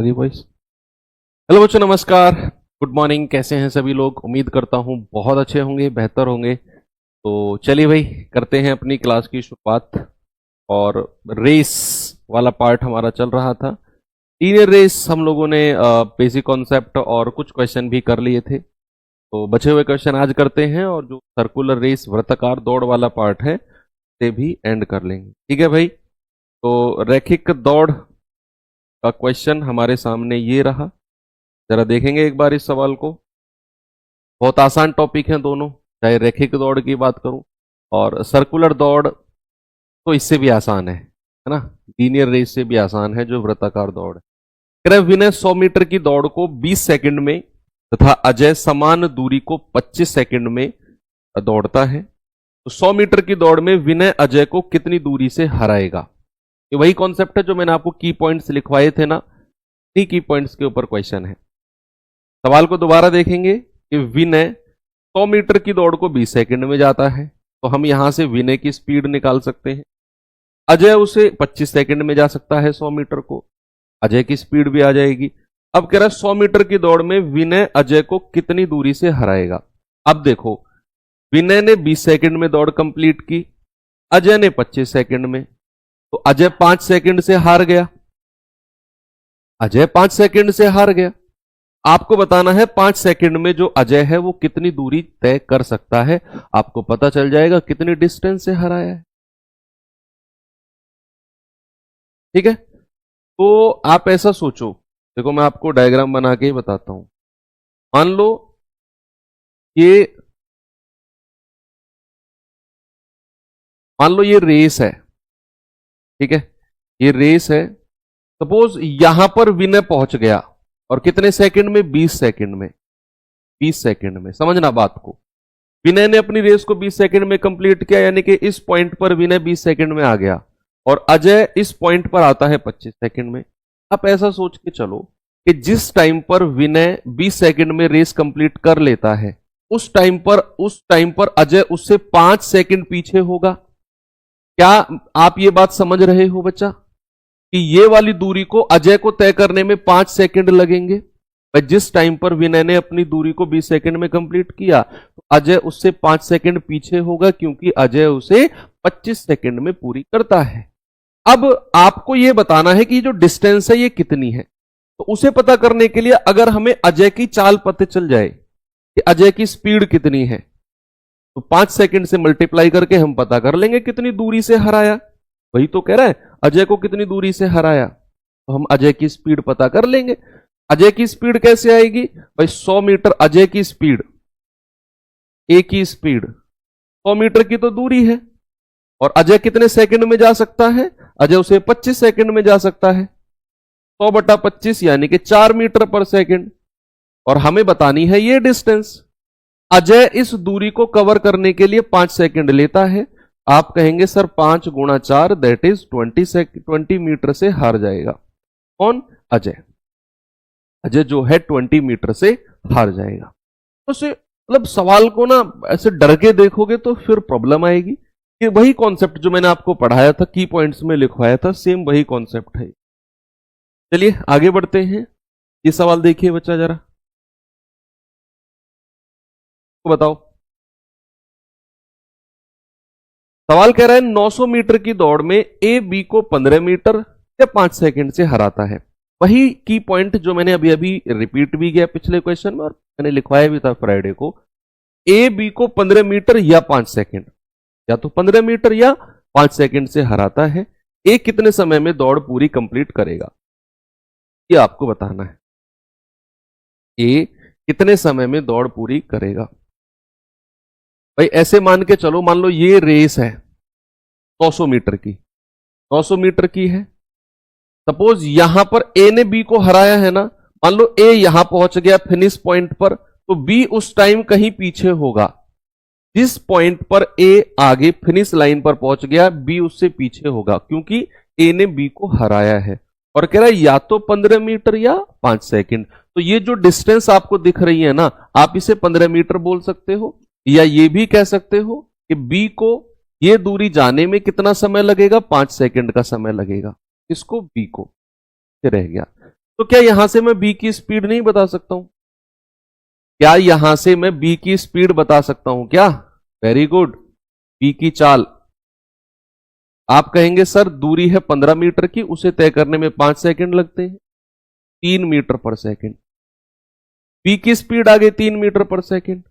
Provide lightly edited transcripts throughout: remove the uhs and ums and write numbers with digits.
चलिए voice. Hello बच्चों, नमस्कार, गुड मॉर्निंग। कैसे हैं सभी लोग? उम्मीद करता हूँ बहुत अच्छे होंगे, बेहतर होंगे। तो चलिए भाई, करते हैं अपनी क्लास की शुरुआत। और रेस वाला पार्ट हमारा चल रहा था। लीनियर रेस हम लोगों ने बेसिक कॉन्सेप्ट और कुछ क्वेश्चन भी कर लिए थे। तो बचे हुए क्वेश्चन आज करते हैं, और जो सर्कुलर रेस वृत्ताकार दौड़ वाला पार्ट है से भी एंड कर लेंगे। ठीक है भाई? तो रैखिक दौड़ का क्वेश्चन हमारे सामने ये रहा। जरा देखेंगे एक बार इस सवाल को। बहुत आसान टॉपिक है दोनों, चाहे रैखिक दौड़ की बात करूं और सर्कुलर दौड़, तो इससे भी आसान है ना? लीनियर रेस से भी आसान है जो वृत्ताकार दौड़ है। विनय 100 मीटर की दौड़ को 20 सेकंड में तथा अजय समान दूरी को 25 सेकंड में दौड़ता है, तो 100 मीटर की दौड़ में विनय अजय को कितनी दूरी से हराएगा? ये वही कॉन्सेप्ट है जो मैंने आपको की पॉइंट्स लिखवाए थे ना, इन्हीं की पॉइंट्स के ऊपर क्वेश्चन है। सवाल को दोबारा देखेंगे कि विनय 100 मीटर की दौड़ को 20 सेकंड में जाता है, तो हम यहां से विनय की स्पीड निकाल सकते हैं। अजय उसे 25 सेकंड में जा सकता है 100 मीटर को, अजय की स्पीड भी आ जाएगी। अब कह रहा है 100 मीटर की दौड़ में विनय अजय को कितनी दूरी से हराएगा। अब देखो, विनय ने 20 सेकंड में दौड़ कंप्लीट की, अजय ने 25 सेकंड में, तो अजय 5 सेकंड से हार गया। अजय 5 सेकंड से हार गया। आपको बताना है 5 सेकंड में जो अजय है वो कितनी दूरी तय कर सकता है। आपको पता चल जाएगा कितनी डिस्टेंस से हराया है। ठीक है? तो आप ऐसा सोचो, देखो मैं आपको डायग्राम बना के ही बताता हूं। मान लो ये रेस है। ठीक है? ये रेस है। सपोज यहां पर विनय पहुंच गया, और कितने सेकंड में? 20 सेकंड में। 20 सेकंड में, समझना बात को। विनय ने अपनी रेस को 20 सेकंड में कंप्लीट किया, यानी कि इस पॉइंट पर विनय 20 सेकंड में आ गया, और अजय इस पॉइंट पर आता है 25 सेकंड में। आप ऐसा सोच के चलो कि जिस टाइम पर विनय 20 सेकंड में रेस कंप्लीट कर लेता है, उस टाइम पर अजय उससे 5 सेकंड पीछे होगा। क्या आप ये बात समझ रहे हो बच्चा, कि ये वाली दूरी को अजय को तय करने में 5 सेकंड लगेंगे? जिस टाइम पर विनय ने अपनी दूरी को 20 सेकंड में कंप्लीट किया, तो अजय उससे 5 सेकंड पीछे होगा, क्योंकि अजय उसे 25 सेकंड में पूरी करता है। अब आपको यह बताना है कि जो डिस्टेंस है ये कितनी है। तो उसे पता करने के लिए अगर हमें अजय की चाल पता चल जाए कि अजय की स्पीड कितनी है, तो 5 सेकंड से मल्टीप्लाई करके हम पता कर लेंगे कितनी दूरी से हराया। वही तो कह रहा है, अजय को कितनी दूरी से हराया, तो हम अजय की स्पीड पता कर लेंगे। अजय की स्पीड कैसे आएगी भाई? 100 मीटर अजय की स्पीड, ए की स्पीड 100 मीटर की तो दूरी है, और अजय कितने सेकंड में जा सकता है? अजय उसे 25 सेकंड में जा सकता है। 100/25 यानी कि 4 मीटर पर सेकंड, और हमें बतानी है ये डिस्टेंस। अजय इस दूरी को कवर करने के लिए 5 सेकंड लेता है। आप कहेंगे सर 5 × 4 दैट इज 20 मीटर से हार जाएगा। कौन? अजय। अजय जो है 20 मीटर से हार जाएगा। तो मतलब सवाल को ना ऐसे डर के देखोगे तो फिर प्रॉब्लम आएगी। कि वही कॉन्सेप्ट जो मैंने आपको पढ़ाया था, की पॉइंट्स में लिखवाया था, सेम वही कॉन्सेप्ट है। चलिए आगे बढ़ते हैं। ये सवाल देखिए बच्चा जरा, तो बताओ। सवाल कह रहा है 900 मीटर की दौड़ में ए बी को 15 मीटर या 5 सेकंड से हराता है। वही की पॉइंट जो मैंने अभी अभी रिपीट भी किया पिछले क्वेश्चन में, और मैंने लिखवाया भी था फ्राइडे को। ए बी को 15 मीटर या 5 सेकंड, या तो 15 मीटर या 5 सेकंड से हराता है। ए कितने समय में दौड़ पूरी कंप्लीट करेगा, ये आपको बताना है। ए कितने समय में दौड़ पूरी करेगा? भाई ऐसे मान के चलो, मान लो ये रेस है 900 मीटर की, 900 मीटर की है। सपोज यहां पर ए ने बी को हराया है ना, मान लो ए यहां पहुंच गया फिनिश पॉइंट पर, तो बी उस टाइम कहीं पीछे होगा। जिस पॉइंट पर ए आगे फिनिश लाइन पर पहुंच गया, बी उससे पीछे होगा, क्योंकि ए ने बी को हराया है। और कह रहा है या तो 15 मीटर या 5 सेकंड। तो ये जो डिस्टेंस आपको दिख रही है ना, आप इसे 15 मीटर बोल सकते हो, या ये भी कह सकते हो कि बी को ये दूरी जाने में कितना समय लगेगा? 5 सेकंड का समय लगेगा। इसको बी को रह गया। तो क्या यहां से मैं बी की स्पीड नहीं बता सकता हूं? क्या यहां से मैं बी की स्पीड बता सकता हूं क्या? वेरी गुड, बी की चाल। आप कहेंगे सर दूरी है 15 मीटर की, उसे तय करने में 5 सेकंड लगते हैं, 3 मीटर पर सेकंड। बी की स्पीड आ गई 3 मीटर पर सेकंड।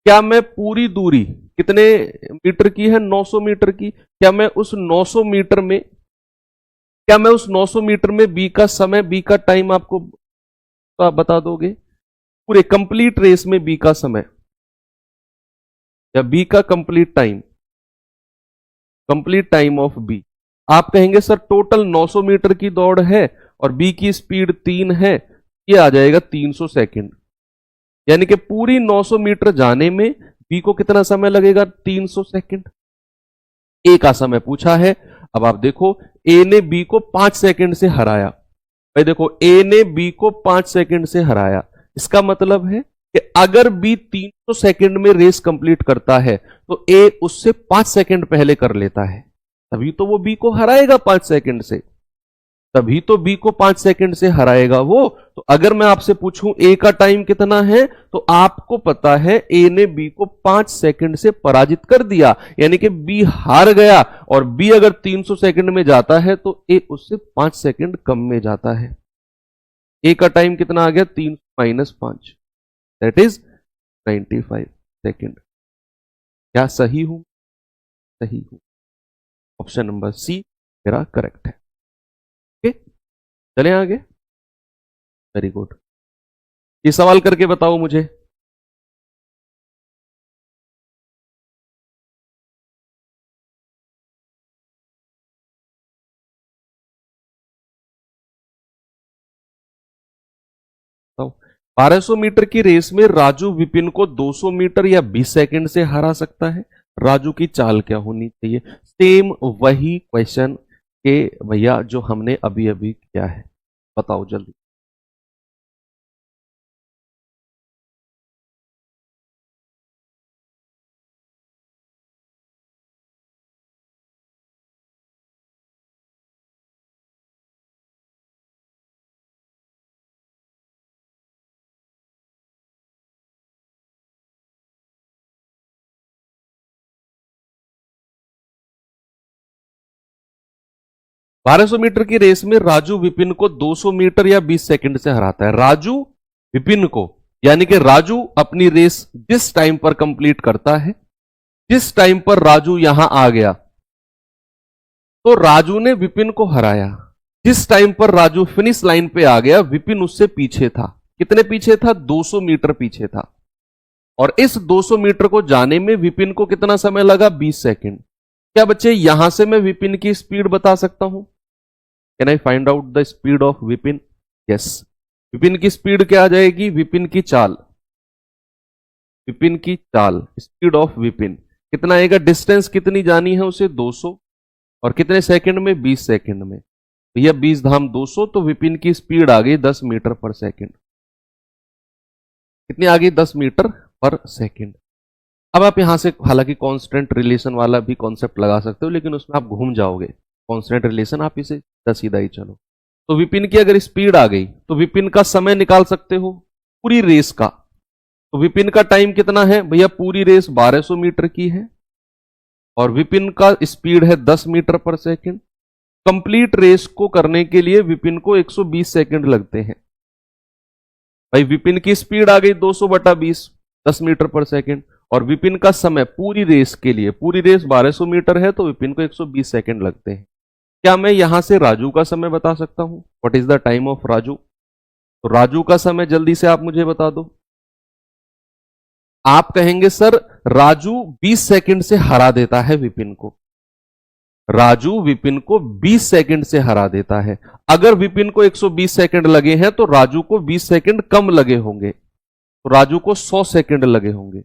क्या मैं पूरी दूरी कितने मीटर की है? 900 मीटर की। क्या मैं उस 900 मीटर में क्या मैं उस 900 मीटर में बी का समय, बी का टाइम आपको बता दोगे? पूरे कंप्लीट रेस में बी का समय या बी का कंप्लीट टाइम ऑफ बी। आप कहेंगे सर टोटल 900 मीटर की दौड़ है और बी की स्पीड 3 है, ये आ जाएगा 300 सेकंड। यानी कि पूरी 900 मीटर जाने में बी को कितना समय लगेगा? 300 सेकंड। ए का समय पूछा है। अब आप देखो, ए ने बी को 5 सेकंड से हराया। भाई देखो, ए ने बी को 5 सेकंड से हराया, इसका मतलब है कि अगर बी 300 सेकंड में रेस कंप्लीट करता है तो ए उससे 5 सेकंड पहले कर लेता है, तभी तो वो बी को हराएगा 5 सेकंड से, तभी तो बी को 5 सेकंड से हराएगा वो। तो अगर मैं आपसे पूछूं ए का टाइम कितना है, तो आपको पता है ए ने बी को 5 सेकंड से पराजित कर दिया, यानी कि बी हार गया। और बी अगर 300 सेकंड में जाता है तो ए उससे 5 सेकंड कम में जाता है। ए का टाइम कितना आ गया? 3 माइनस 5, दैट इज 95 सेकंड। क्या सही हूं? सही हूं। ऑप्शन नंबर सी मेरा करेक्ट है। ओके, चले आगे। Very good. ये सवाल करके बताओ मुझे। बताओ, 1200 मीटर की रेस में राजू विपिन को 200 मीटर या 20 सेकंड से हरा सकता है। राजू की चाल क्या होनी चाहिए? सेम वही क्वेश्चन के भैया जो हमने अभी अभी किया है, बताओ जल्दी। बारह सौ मीटर की रेस में राजू विपिन को 200 मीटर या 20 सेकंड से हराता है। राजू विपिन को, यानी कि राजू अपनी रेस जिस टाइम पर कंप्लीट करता है, जिस टाइम पर राजू यहां आ गया तो राजू ने विपिन को हराया। जिस टाइम पर राजू फिनिश लाइन पे आ गया, विपिन उससे पीछे था। कितने पीछे था? 200 मीटर पीछे था। और इस 200 मीटर को जाने में विपिन को कितना समय लगा? 20 सेकंड। क्या बच्चे यहां से मैं विपिन की स्पीड बता सकता हूं? Can I find out the speed of Vipin? Yes. Vipin की स्पीड क्या आ जाएगी? विपिन की चाल, विपिन की चाल, स्पीड ऑफ विपिन कितना आएगा? डिस्टेंस कितनी जानी है उसे? 200। और कितने सेकंड में? 20 सेकंड में। भैया 20 धाम 200, तो विपिन की स्पीड आ गई 10 मीटर पर सेकंड। कितनी आ गई? 10 मीटर पर सेकंड। अब आप यहां से हालांकि कांस्टेंट रिलेशन वाला भी कॉन्सेप्ट लगा सकते हो, लेकिन उसमें आप घूम जाओगे। कांस्टेंट रिलेशन आप इसे सीधा ही चलो। तो विपिन की अगर स्पीड आ गई तो विपिन का समय निकाल सकते हो पूरी रेस का। तो विपिन का टाइम कितना है भैया? पूरी रेस 1200 मीटर की है और विपिन का स्पीड है 10 मीटर पर सेकंड। कंप्लीट रेस को करने के लिए विपिन को 120 सेकंड लगते हैं। भाई विपिन की स्पीड आ गई 200/20, 10 मीटर पर सेकंड। और विपिन का समय पूरी रेस के लिए, पूरी रेस 1200 मीटर है तो विपिन को 120 सेकंड लगते हैं। क्या मैं यहां से राजू का समय बता सकता हूं? What is the time of Raju? तो राजू का समय जल्दी से आप मुझे बता दो। आप कहेंगे सर राजू 20 सेकंड से हरा देता है विपिन को। राजू विपिन को 20 सेकंड से हरा देता है। अगर विपिन को 120 सेकंड लगे हैं तो राजू को 20 सेकंड कम लगे होंगे, तो राजू को 100 सेकंड लगे होंगे।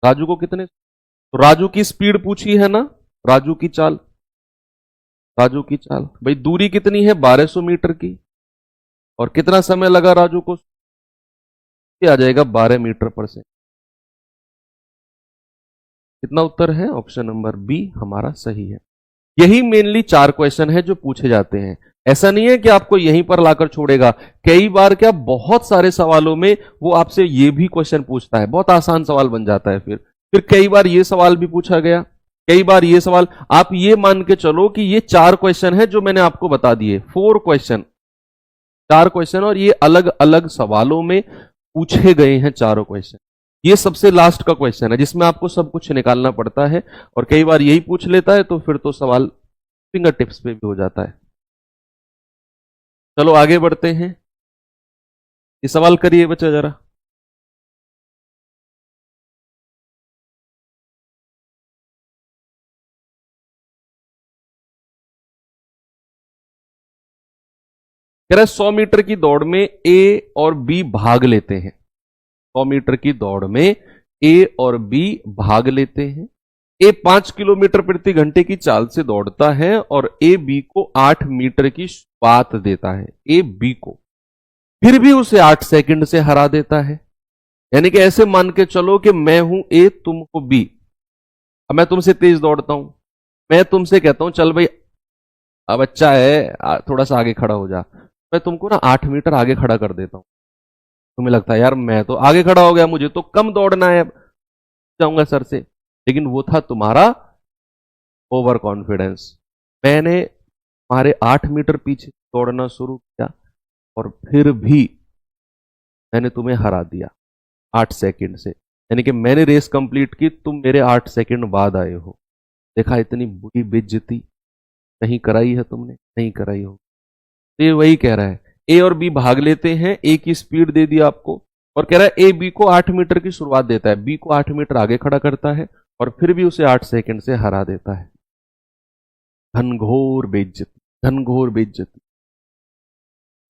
राजू को कितने? तो राजू की स्पीड पूछी है ना, राजू की चाल। राजू की चाल भाई दूरी कितनी है? 1200 मीटर की। और कितना समय लगा राजू को? आ जाएगा 12 मीटर पर सेकंड। कितना उत्तर है? ऑप्शन नंबर बी हमारा सही है। यही मेनली 4 क्वेश्चन है जो पूछे जाते हैं। ऐसा नहीं है कि आपको यहीं पर लाकर छोड़ेगा। कई बार क्या बहुत सारे सवालों में वो आपसे ये भी क्वेश्चन पूछता है, बहुत आसान सवाल बन जाता है। फिर कई बार ये सवाल भी पूछा गया, कई बार ये सवाल। आप ये मान के चलो कि ये 4 क्वेश्चन है जो मैंने आपको बता दिए, 4 क्वेश्चन, 4 क्वेश्चन, और ये अलग अलग सवालों में पूछे गए हैं चारों क्वेश्चन। ये सबसे लास्ट का क्वेश्चन है जिसमें आपको सब कुछ निकालना पड़ता है, और कई बार यही पूछ लेता है तो फिर तो सवाल फिंगर टिप्स पे भी हो जाता है। चलो आगे बढ़ते हैं, ये सवाल करिए बच्चा जरा। कह रहा है 100 मीटर की दौड़ में ए और बी भाग लेते हैं। 100 मीटर की दौड़ में ए और बी भाग लेते हैं। ए 5 किलोमीटर प्रति घंटे की चाल से दौड़ता है और ए बी को 8 मीटर की शुरुआत देता है। ए बी को फिर भी उसे 8 सेकंड से हरा देता है। यानी कि ऐसे मान के चलो कि मैं हूं ए, तुम हो बी। अब मैं तुमसे तेज दौड़ता हूं, मैं तुमसे कहता हूं चल भाई अब अच्छा है थोड़ा सा आगे खड़ा हो जा, मैं तुमको ना 8 मीटर आगे खड़ा कर देता हूं। तुम्हें लगता है यार मैं तो आगे खड़ा हो गया, मुझे तो कम दौड़ना है, जाऊंगा सर से। लेकिन वो था तुम्हारा ओवर कॉन्फिडेंस। मैंने तुम्हारे 8 मीटर पीछे दौड़ना शुरू किया और फिर भी मैंने तुम्हें हरा दिया 8 सेकंड से। यानी कि मैंने रेस कंप्लीट की, तुम मेरे 8 सेकंड बाद आए हो। देखा इतनी बुरी बेइज्जती नहीं कराई है तुमने, नहीं कराई हो। तो ये वही कह रहा है, ए और बी भाग लेते हैं, ए की स्पीड दे दी आपको और कह रहा है ए बी को 8 मीटर की शुरुआत देता है, बी को 8 मीटर आगे खड़ा करता है और फिर भी उसे 8 सेकंड से हरा देता है। घनघोर बेइज्जती, घनघोर बेइज्जती।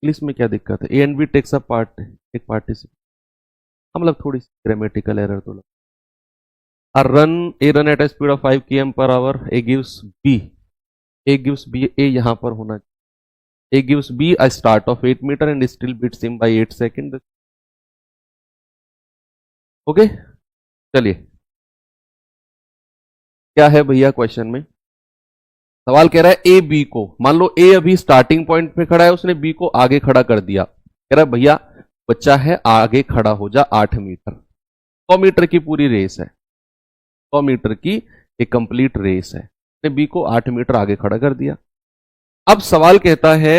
इंग्लिश में क्या दिक्कत है? A and B takes a part, एक पार्टिसिपेट, मतलब थोड़ी सी ग्रामेटिकल एरर तो लगा। A run at a speed of 5 km per hour, A gives B, A यहां पर होना चाहिए। A gives B a start of 8 meter and still beats him by 8 seconds. Okay, चलिए क्या है भैया क्वेश्चन में? सवाल कह रहा है ए बी को, मान लो ए अभी स्टार्टिंग पॉइंट पे खड़ा है, उसने बी को आगे खड़ा कर दिया। कह रहा है भैया बच्चा है आगे खड़ा हो जा 8 मीटर। 100 मीटर की पूरी रेस है, 100 मीटर की एक कंप्लीट रेस है, उसने बी को 8 मीटर आगे खड़ा कर दिया। अब सवाल कहता है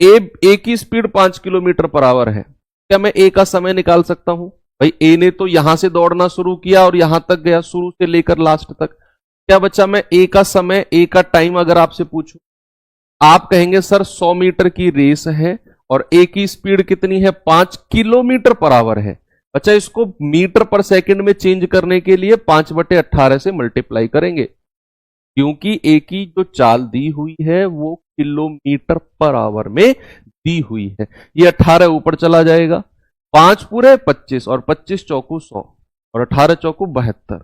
ए की स्पीड 5 किलोमीटर पर आवर है, क्या मैं ए का समय निकाल सकता हूं? भाई ए ने तो यहां से दौड़ना शुरू किया और यहां तक गया, शुरू से लेकर लास्ट तक। क्या बच्चा मैं ए का समय, ए का टाइम अगर आपसे पूछूं, आप कहेंगे सर 100 मीटर की रेस है और ए की स्पीड कितनी है? 5 किलोमीटर पर आवर है। बच्चा इसको मीटर पर सेकंड में चेंज करने के लिए 5/18 से मल्टीप्लाई करेंगे, क्योंकि ए की जो चाल दी हुई है वो किलोमीटर पर आवर में दी हुई है। ये 18 ऊपर चला जाएगा, 5 पूरे 25 और 25 चौकू 100 और 18 चौकू 72।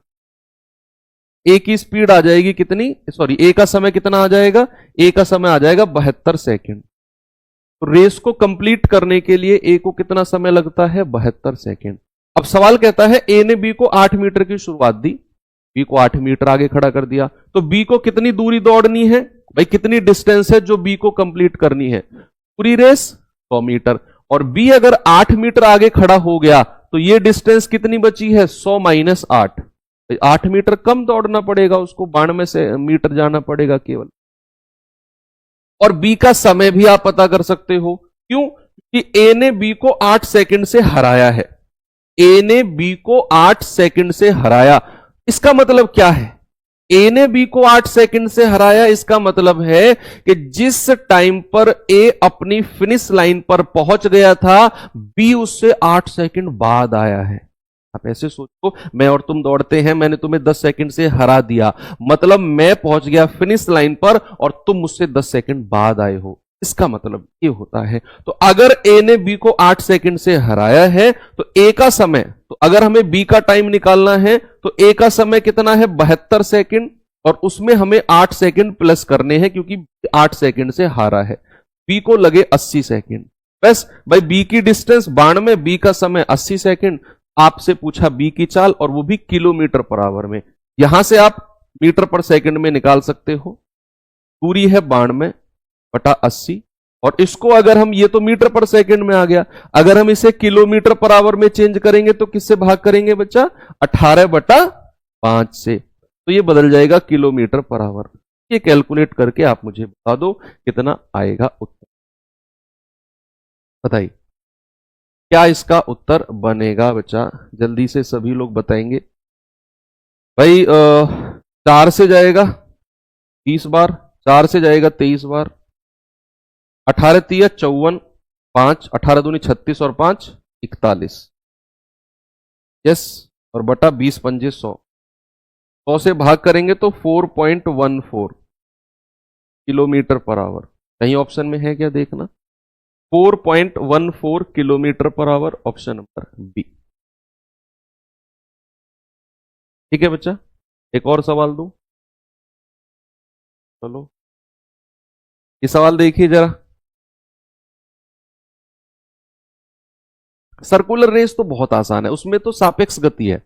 ए की स्पीड आ जाएगी कितनी, सॉरी ए का समय कितना आ जाएगा? ए का समय आ जाएगा 72 सेकंड। तो रेस को कंप्लीट करने के लिए ए को कितना समय लगता है? 72 सेकंड। अब सवाल कहता है ए ने बी को 8 मीटर की शुरुआत दी, बी को 8 मीटर आगे खड़ा कर दिया, तो बी को कितनी दूरी दौड़नी है? भाई कितनी डिस्टेंस है जो बी को कंप्लीट करनी है? पूरी रेस 100 मीटर, और बी अगर 8 मीटर आगे खड़ा हो गया तो ये डिस्टेंस कितनी बची है? 100 - 8। 8 मीटर कम दौड़ना पड़ेगा उसको, 92 से मीटर जाना पड़ेगा केवल। और बी का समय भी आप पता कर सकते हो, क्यों? क्योंकि ए ने बी को 8 सेकंड से हराया है, ए ने बी को 8 सेकंड से हराया। इसका मतलब क्या है? ए ने बी को 8 सेकंड से हराया, इसका मतलब है कि जिस टाइम पर ए अपनी फिनिश लाइन पर पहुंच गया था, बी उससे 8 सेकंड बाद आया है। आप ऐसे सोचो, मैं और तुम दौड़ते हैं, मैंने तुम्हें 10 सेकंड से हरा दिया, मतलब मैं पहुंच गया फिनिश लाइन पर और तुम मुझसे 10 सेकंड बाद आए हो। इसका मतलब ये होता है। तो अगर ए ने बी को 8 सेकंड से हराया है तो ए का समय, तो अगर हमें बी का टाइम निकालना है तो ए का समय कितना है? 72 सेकंड, और उसमें हमें 8 सेकंड प्लस करने हैं क्योंकि 8 सेकंड से हारा है। बी को लगे 80 सेकंड। बस भाई बी की डिस्टेंस 92, बी का समय 80 सेकंड। आपसे पूछा बी की चाल, और वो भी किलोमीटर पर आवर में। यहां से आप मीटर पर सेकंड में निकाल सकते हो। दूरी है 92 बटा 80, और इसको अगर हम, ये तो मीटर पर सेकंड में आ गया, अगर हम इसे किलोमीटर पर आवर में चेंज करेंगे तो किससे भाग करेंगे बच्चा? 18/5 से, तो ये बदल जाएगा किलोमीटर पर आवर। ये कैलकुलेट करके आप मुझे बता दो कितना आएगा उत्तर। बताइए क्या इसका उत्तर बनेगा बच्चा? जल्दी से सभी लोग बताएंगे। भाई 4 से जाएगा 20 बार, 4 से जाएगा 23 बार, 18 3 54, 5 18 दूनी 36 और 5 41, यस, और बटा 20 पंजे 100, 100 से भाग करेंगे तो 4.14 किलोमीटर पर आवर। कहीं ऑप्शन में है क्या देखना? 4.14 kilometre per hour, option number B. ठीक है बच्चा, एक और सवाल दूं? चलो ये सवाल देखिए जरा। सर्कुलर रेस तो बहुत आसान है, उसमें तो सापेक्ष गति है।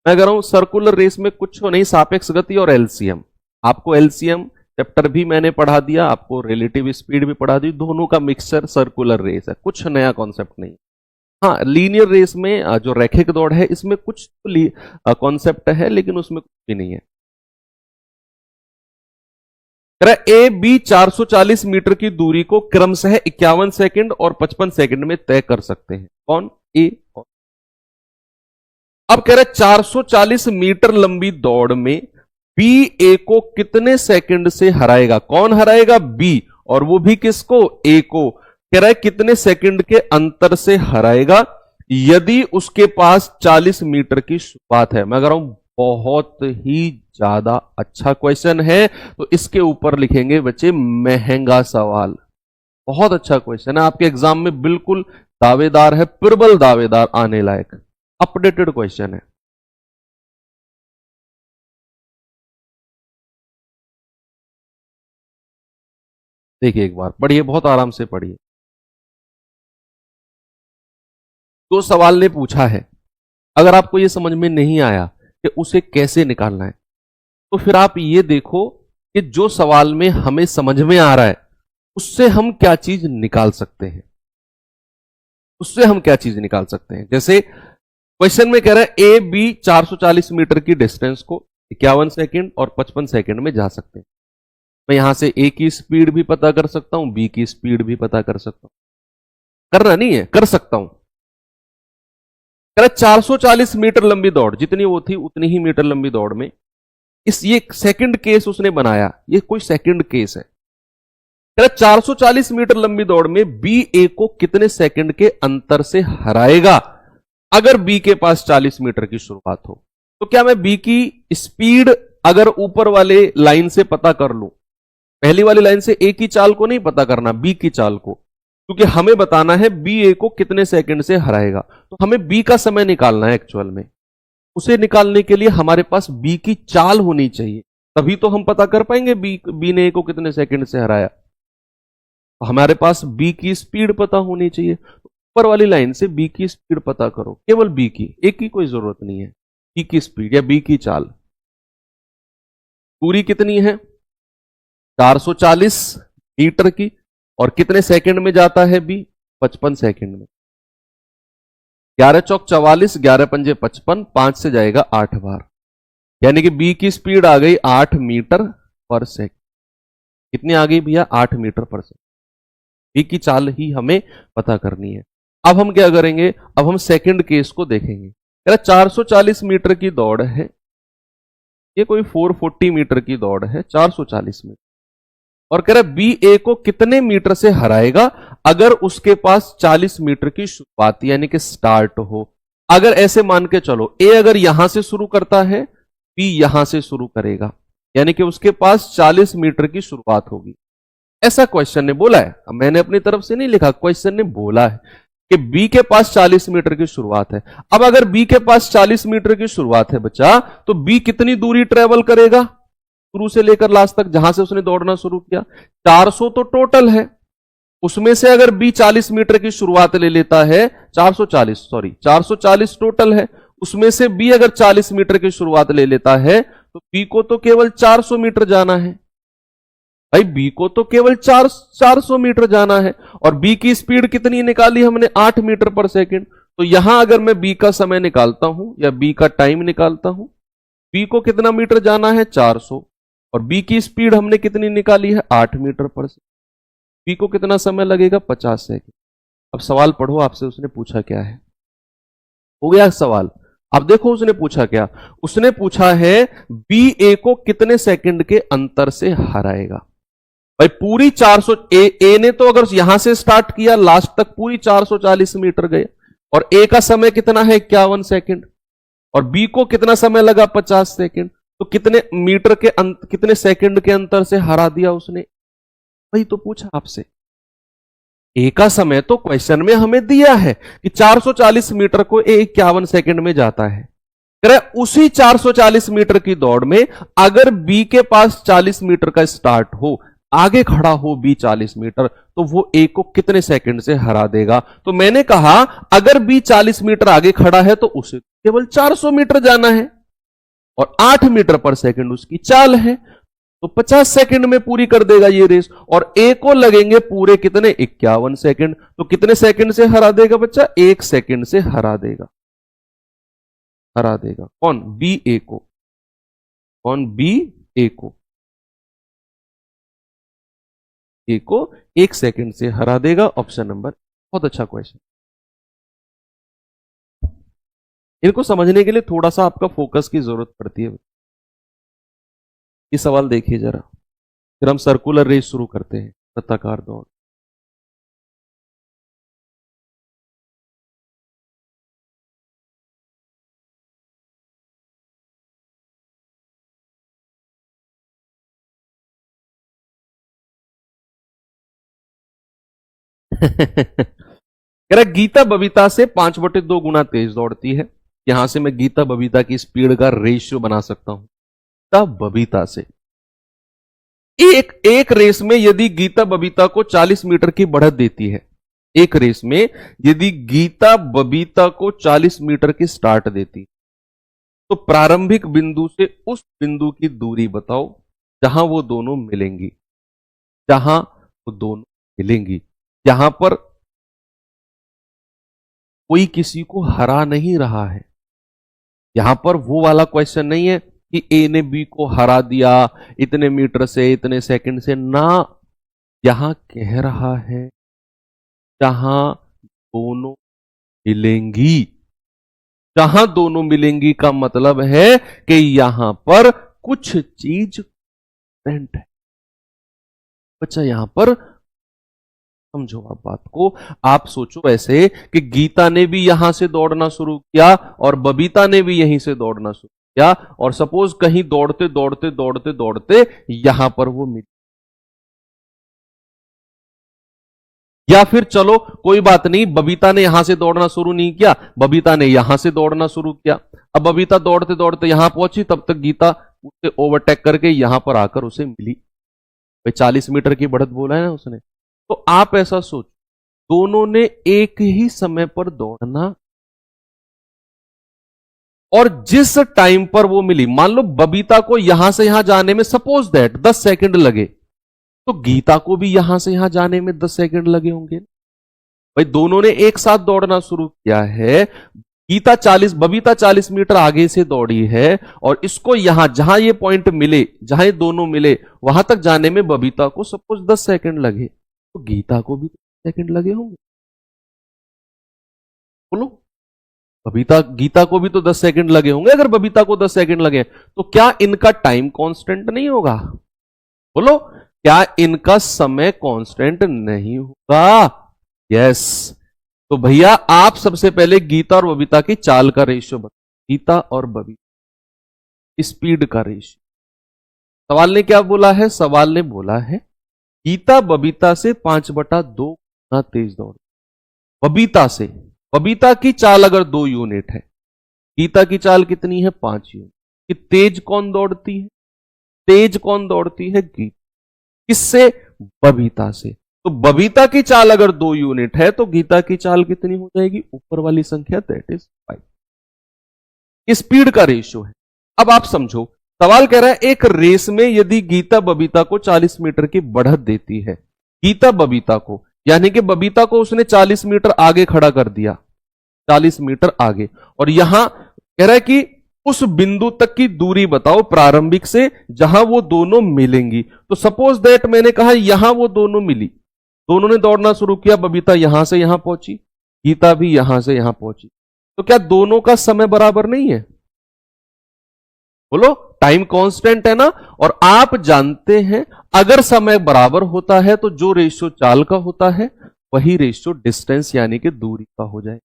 मैं कह रहा हूं सर्कुलर रेस में कुछ नहीं, सापेक्ष गति और एलसीएम। आपको एलसीएम चैप्टर भी मैंने पढ़ा दिया, आपको रिलेटिव स्पीड भी पढ़ा दी, दोनों का मिक्सचर सर्कुलर रेस है, कुछ नया कॉन्सेप्ट नहीं। हाँ, लीनियर रेस में जो रैखिक दौड़ है इसमें कुछ कॉन्सेप्ट है, लेकिन उसमें कुछ भी नहीं है। ए बी 440 मीटर की दूरी को क्रमशः 51 सेकंड और 55 सेकंड में तय कर सकते हैं। कौन? ए। अब कह रहे 440 मीटर लंबी दौड़ में बी ए को कितने सेकंड से हराएगा? कौन हराएगा? बी, और वो भी किसको? ए को। कह रहा है कितने सेकंड के अंतर से हराएगा यदि उसके पास 40 मीटर की शुरुआत है। मैं कह रहा हूं बहुत ही ज्यादा अच्छा क्वेश्चन है, तो इसके ऊपर लिखेंगे बच्चे महंगा सवाल। बहुत अच्छा क्वेश्चन है, आपके एग्जाम में बिल्कुल दावेदार है, प्रबल दावेदार, आने लायक अपडेटेड क्वेश्चन है। देखिए एक बार पढ़िए, बहुत आराम से पढ़िए। तो सवाल ने पूछा है, अगर आपको यह समझ में नहीं आया कि उसे कैसे निकालना है, तो फिर आप ये देखो कि जो सवाल में हमें समझ में आ रहा है उससे हम क्या चीज निकाल सकते हैं, उससे हम क्या चीज निकाल सकते हैं। जैसे क्वेश्चन में कह रहा है ए बी 440 मीटर की डिस्टेंस को 51 सेकंड और 55 सेकंड में जा सकते हैं। मैं यहां से ए की स्पीड भी पता कर सकता हूं, बी की स्पीड भी पता कर सकता हूं। करना नहीं है, कर सकता हूं। 440 मीटर लंबी दौड़, जितनी वो थी उतनी ही मीटर लंबी दौड़ में ये सेकंड केस उसने बनाया, ये कोई सेकंड केस है। 440 मीटर लंबी दौड़ में बी ए को कितने सेकंड के अंतर से हराएगा अगर बी के पास 40 मीटर की शुरुआत हो। तो क्या मैं बी की स्पीड अगर ऊपर वाले लाइन से पता कर लूं, पहली वाली लाइन से ए की चाल को नहीं पता करना, बी की चाल को, क्योंकि हमें बताना है बी ए को कितने सेकंड से हराएगा, तो हमें बी का समय निकालना है एक्चुअल में। उसे निकालने के लिए हमारे पास बी की चाल होनी चाहिए, तभी तो हम पता कर पाएंगे बी ने ए को कितने सेकंड से हराया। तो हमारे पास बी की स्पीड पता होनी चाहिए, ऊपर वाली लाइन से बी की स्पीड पता करो, केवल बी की, ए की कोई जरूरत नहीं है। बी की स्पीड या बी की चाल, दूरी कितनी है? 440 मीटर की, और कितने सेकंड में जाता है बी? 55 सेकंड में। 11 चौक 44, 11 पंजे 55, 5 से जाएगा 8 बार, यानी कि बी की स्पीड आ गई 8 मीटर पर सेकंड। कितनी आ गई भैया? 8 मीटर पर सेकंड। बी की चाल ही हमें पता करनी है। अब हम क्या करेंगे? अब हम सेकंड केस को देखेंगे। 440 मीटर की दौड़ है, ये कोई 440 मीटर की दौड़ है, 440 मीटर, और कह रहा बी ए को कितने मीटर से हराएगा अगर उसके पास 40 मीटर की शुरुआत यानी कि स्टार्ट हो। अगर ऐसे मान के चलो, ए अगर यहां से शुरू करता है, बी यहां से शुरू करेगा, यानी कि उसके पास 40 मीटर की शुरुआत होगी। ऐसा क्वेश्चन ने बोला है, मैंने अपनी तरफ से नहीं लिखा, क्वेश्चन ने बोला है कि बी के पास 40 मीटर की शुरुआत है। अब अगर बी के पास 40 मीटर की शुरुआत है बच्चा, तो बी कितनी दूरी ट्रेवल करेगा शुरू से लेकर लास्ट तक, जहां से उसने दौड़ना शुरू किया? 400 तो टोटल है, उसमें से अगर बी 40 मीटर की शुरुआत ले लेता है, 440 टोटल है, उसमें से बी अगर 40 मीटर की शुरुआत ले लेता है, तो बी को तो केवल 400 मीटर जाना है। भाई बी को तो केवल 400 मीटर जाना है और बी की स्पीड कितनी निकाली हमने 8 मीटर पर सेकंड। तो यहां अगर मैं बी का समय निकालता हूं या बी का टाइम निकालता हूं, बी को कितना मीटर जाना है 400 और बी की स्पीड हमने कितनी निकाली है 8 मीटर पर सेकंड। बी को कितना समय लगेगा 50 सेकंड। अब सवाल पढ़ो, आपसे उसने पूछा क्या है। हो गया सवाल। अब देखो उसने पूछा क्या, उसने पूछा है बी ए को कितने सेकंड के अंतर से हराएगा। भाई पूरी 400 ए ने तो अगर यहां से स्टार्ट किया लास्ट तक पूरी 440 मीटर गए और ए का समय कितना है 51 सेकंड और बी को कितना समय लगा 50 सेकंड। तो कितने मीटर के कितने सेकंड के अंतर से हरा दिया उसने, वही तो पूछा आपसे। ए का समय तो क्वेश्चन में हमें दिया है कि 440 मीटर को ए 51 सेकंड में जाता है। उसी 440 मीटर की दौड़ में अगर बी के पास 40 मीटर का स्टार्ट हो, आगे खड़ा हो बी 40 मीटर, तो वो ए को कितने सेकंड से हरा देगा। तो मैंने कहा अगर बी 40 मीटर आगे खड़ा है तो उसे केवल 400 मीटर जाना है और 8 मीटर पर सेकंड उसकी चाल है, तो 50 सेकंड में पूरी कर देगा ये रेस। और ए को लगेंगे पूरे कितने 51 सेकंड। तो कितने सेकंड से हरा देगा बच्चा, 1 सेकंड से हरा देगा। हरा देगा कौन, बी ए को। कौन, बी ए को। ए को 1 सेकंड से हरा देगा। ऑप्शन नंबर, बहुत अच्छा क्वेश्चन। इनको समझने के लिए थोड़ा सा आपका फोकस की जरूरत पड़ती है। ये सवाल देखिए जरा, फिर हम सर्कुलर रेस शुरू करते हैं, वृत्ताकार दौड़। गीता बबीता से 5/2 गुना तेज दौड़ती है। यहां से मैं गीता बबीता की स्पीड का रेशियो बना सकता हूं। गीता बबीता से एक रेस में यदि गीता बबीता को 40 मीटर की बढ़त देती है, एक रेस में यदि गीता बबीता को 40 मीटर की स्टार्ट देती, तो प्रारंभिक बिंदु से उस बिंदु की दूरी बताओ जहां वो दोनों मिलेंगी। जहां वो दोनों मिलेंगी, यहां पर कोई किसी को हरा नहीं रहा है। यहां पर वो वाला क्वेश्चन नहीं है कि ए ने बी को हरा दिया इतने मीटर से इतने सेकंड से ना। यहां कह रहा है जहां दोनों मिलेंगी। जहां दोनों मिलेंगी का मतलब है कि यहां पर कुछ चीज प्रेजेंट है। बच्चा यहां पर समझो आप बात को। आप सोचो ऐसे कि गीता ने भी यहां से दौड़ना शुरू किया और बबीता ने भी यहीं से दौड़ना शुरू किया और सपोज कहीं दौड़ते दौड़ते दौड़ते दौड़ते यहां पर वो मिली, या फिर चलो कोई बात नहीं, बबीता ने यहां से दौड़ना शुरू नहीं किया, बबीता ने यहां से दौड़ना शुरू किया। अब बबीता दौड़ते दौड़ते यहां पहुंची, तब तक गीता उसे ओवरटेक करके यहां पर आकर उसे मिली। भाई 40 मीटर की बढ़त बोला है ना उसने। तो आप ऐसा सोच, दोनों ने एक ही समय पर दौड़ना और जिस टाइम पर वो मिली, मान लो बबीता को यहां से यहां जाने में सपोज दैट 10 सेकंड लगे, तो गीता को भी यहां से यहां जाने में 10 सेकंड लगे होंगे। भाई दोनों ने एक साथ दौड़ना शुरू किया है। बबीता 40 मीटर आगे से दौड़ी है और इसको यहां जहां ये पॉइंट मिले, जहां ये दोनों मिले, वहां तक जाने में बबीता को सपोज 10 सेकंड लगे, तो गीता को भी 10 सेकंड लगे होंगे। बोलो, गीता को भी तो 10 सेकंड लगे होंगे। अगर बबीता को 10 सेकंड लगे तो क्या इनका टाइम कांस्टेंट नहीं होगा? बोलो, क्या इनका समय कांस्टेंट नहीं होगा? यस। तो भैया आप सबसे पहले गीता और बबीता की चाल का रेशियो बताओ। गीता और बबीता स्पीड का रेशियो। सवाल ने क्या बोला है? सवाल ने बोला है गीता बबीता से 5/2 गुना तेज दौड़। बबीता की चाल अगर 2 यूनिट है, गीता की चाल कितनी है? 5 यूनिट। कि तेज कौन दौड़ती है? तेज कौन दौड़ती है? गीता। किससे? बबीता से। तो बबीता की चाल अगर 2 यूनिट है तो गीता की चाल कितनी हो जाएगी? ऊपर वाली संख्या, दैट इज 5। स्पीड का रेशियो है। अब आप समझो सवाल कह रहा है एक रेस में यदि गीता बबीता को 40 मीटर की बढ़त देती है, गीता बबीता को, यानी कि बबीता को उसने 40 मीटर आगे खड़ा कर दिया, 40 मीटर आगे, और यहां कह रहा है कि उस बिंदु तक की दूरी बताओ प्रारंभिक से जहां वो दोनों मिलेंगी। तो सपोज दैट मैंने कहा यहां वो दोनों मिली, दोनों ने दौड़ना शुरू किया, बबीता यहां से यहां पहुंची, गीता भी यहां से यहां पहुंची, तो क्या दोनों का समय बराबर नहीं है? बोलो, टाइम कांस्टेंट है ना। और आप जानते हैं अगर समय बराबर होता है तो जो रेशियो चाल का होता है वही रेशियो डिस्टेंस यानी कि दूरी का हो जाए।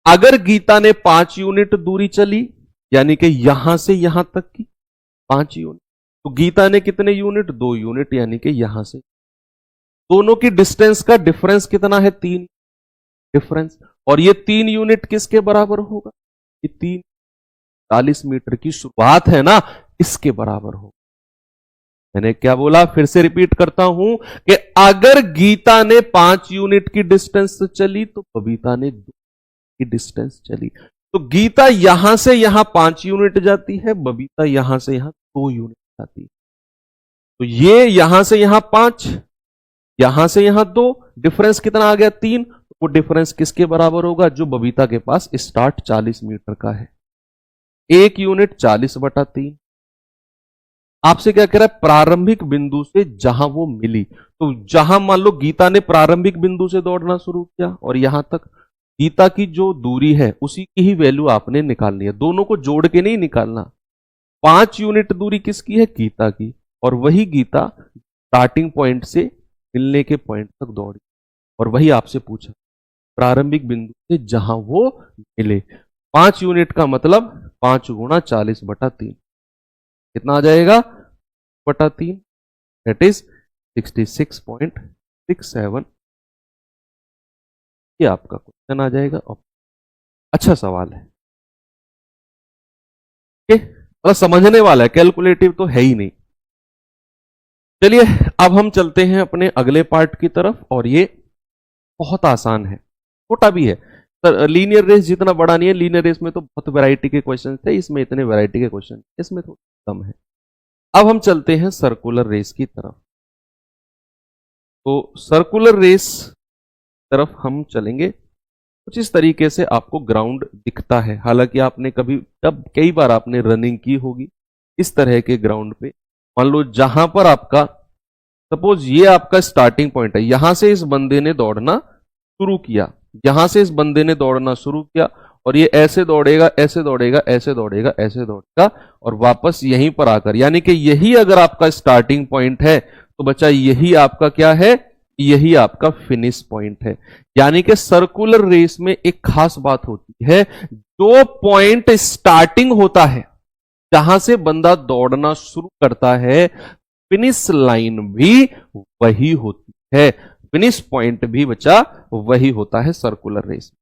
अगर गीता ने 5 यूनिट दूरी चली, यानी कि यहां से यहां तक की 5 यूनिट, तो गीता ने कितने यूनिट? 2 यूनिट, यानी कि यहां से। दोनों की डिस्टेंस का डिफरेंस कितना है? 3 डिफरेंस। और ये 3 यूनिट किसके बराबर होगा? ये 3 40 मीटर की शुरुआत है ना, इसके बराबर होगा। मैंने क्या बोला? फिर से रिपीट करता हूं कि अगर गीता ने 5 यूनिट की डिस्टेंस चली तो बबीता ने 2 की डिस्टेंस चली। तो गीता यहां से यहां 5 यूनिट जाती है, बबीता यहां से यहां 2 यूनिट जाती है। तो ये यहां से यहां 5, यहां से यहां 2, डिफरेंस कितना आ गया? 3। वो डिफरेंस किसके बराबर होगा? जो बबीता के पास स्टार्ट 40 मीटर का है। 1 यूनिट 40/3। आपसे क्या कह रहा है? प्रारंभिक बिंदु से जहां वो मिली, तो जहां मान लो गीता ने प्रारंभिक बिंदु से दौड़ना शुरू किया और यहां तक, गीता की जो दूरी है उसी की ही वैल्यू आपने निकालनी है, दोनों को जोड़ के नहीं निकालना। 5 यूनिट दूरी किसकी है? गीता की। और वही गीता स्टार्टिंग पॉइंट से मिलने के पॉइंट तक दौड़ी, और वही आपसे पूछा प्रारंभिक बिंदु से जहां वो मिले। 5 यूनिट का मतलब 5 गुणा 40/3 कितना आ जाएगा? बटा 3, दैट इज 66.67। ये आपका क्वेश्चन आ जाएगा। अच्छा सवाल है, मतलब समझने वाला है, कैलकुलेटिव तो है ही नहीं। चलिए अब हम चलते हैं अपने अगले पार्ट की तरफ, और ये बहुत आसान है, छोटा भी है। सर लीनियर रेस जितना बड़ा नहीं है, लीनियर रेस में तो बहुत वैरायटी के क्वेश्चन थे, इसमें इतने वैरायटी के क्वेश्चन, इसमें थोड़ा कम है। अब हम चलते हैं सर्कुलर रेस की तरफ। तो सर्कुलर रेस तरफ हम चलेंगे। कुछ इस तरीके से आपको ग्राउंड दिखता है, हालांकि आपने कई बार आपने रनिंग की होगी इस तरह के ग्राउंड पे। मान लो जहां पर आपका, सपोज ये आपका स्टार्टिंग पॉइंट है, यहां से इस बंदे ने दौड़ना शुरू किया, यहां से इस बंदे ने दौड़ना शुरू किया, और ये ऐसे दौड़ेगा, ऐसे दौड़ेगा, ऐसे दौड़ेगा, ऐसे दौड़ेगा, और वापस यहीं पर आकर, यानी कि यही अगर आपका स्टार्टिंग पॉइंट है तो बच्चा यही आपका क्या है? यही आपका फिनिश पॉइंट है। यानी कि सर्कुलर रेस में एक खास बात होती है, जो पॉइंट स्टार्टिंग होता है, जहां से बंदा दौड़ना शुरू करता है, फिनिश लाइन भी वही होती है, फिनिश पॉइंट भी बच्चा वही होता है सर्कुलर रेस,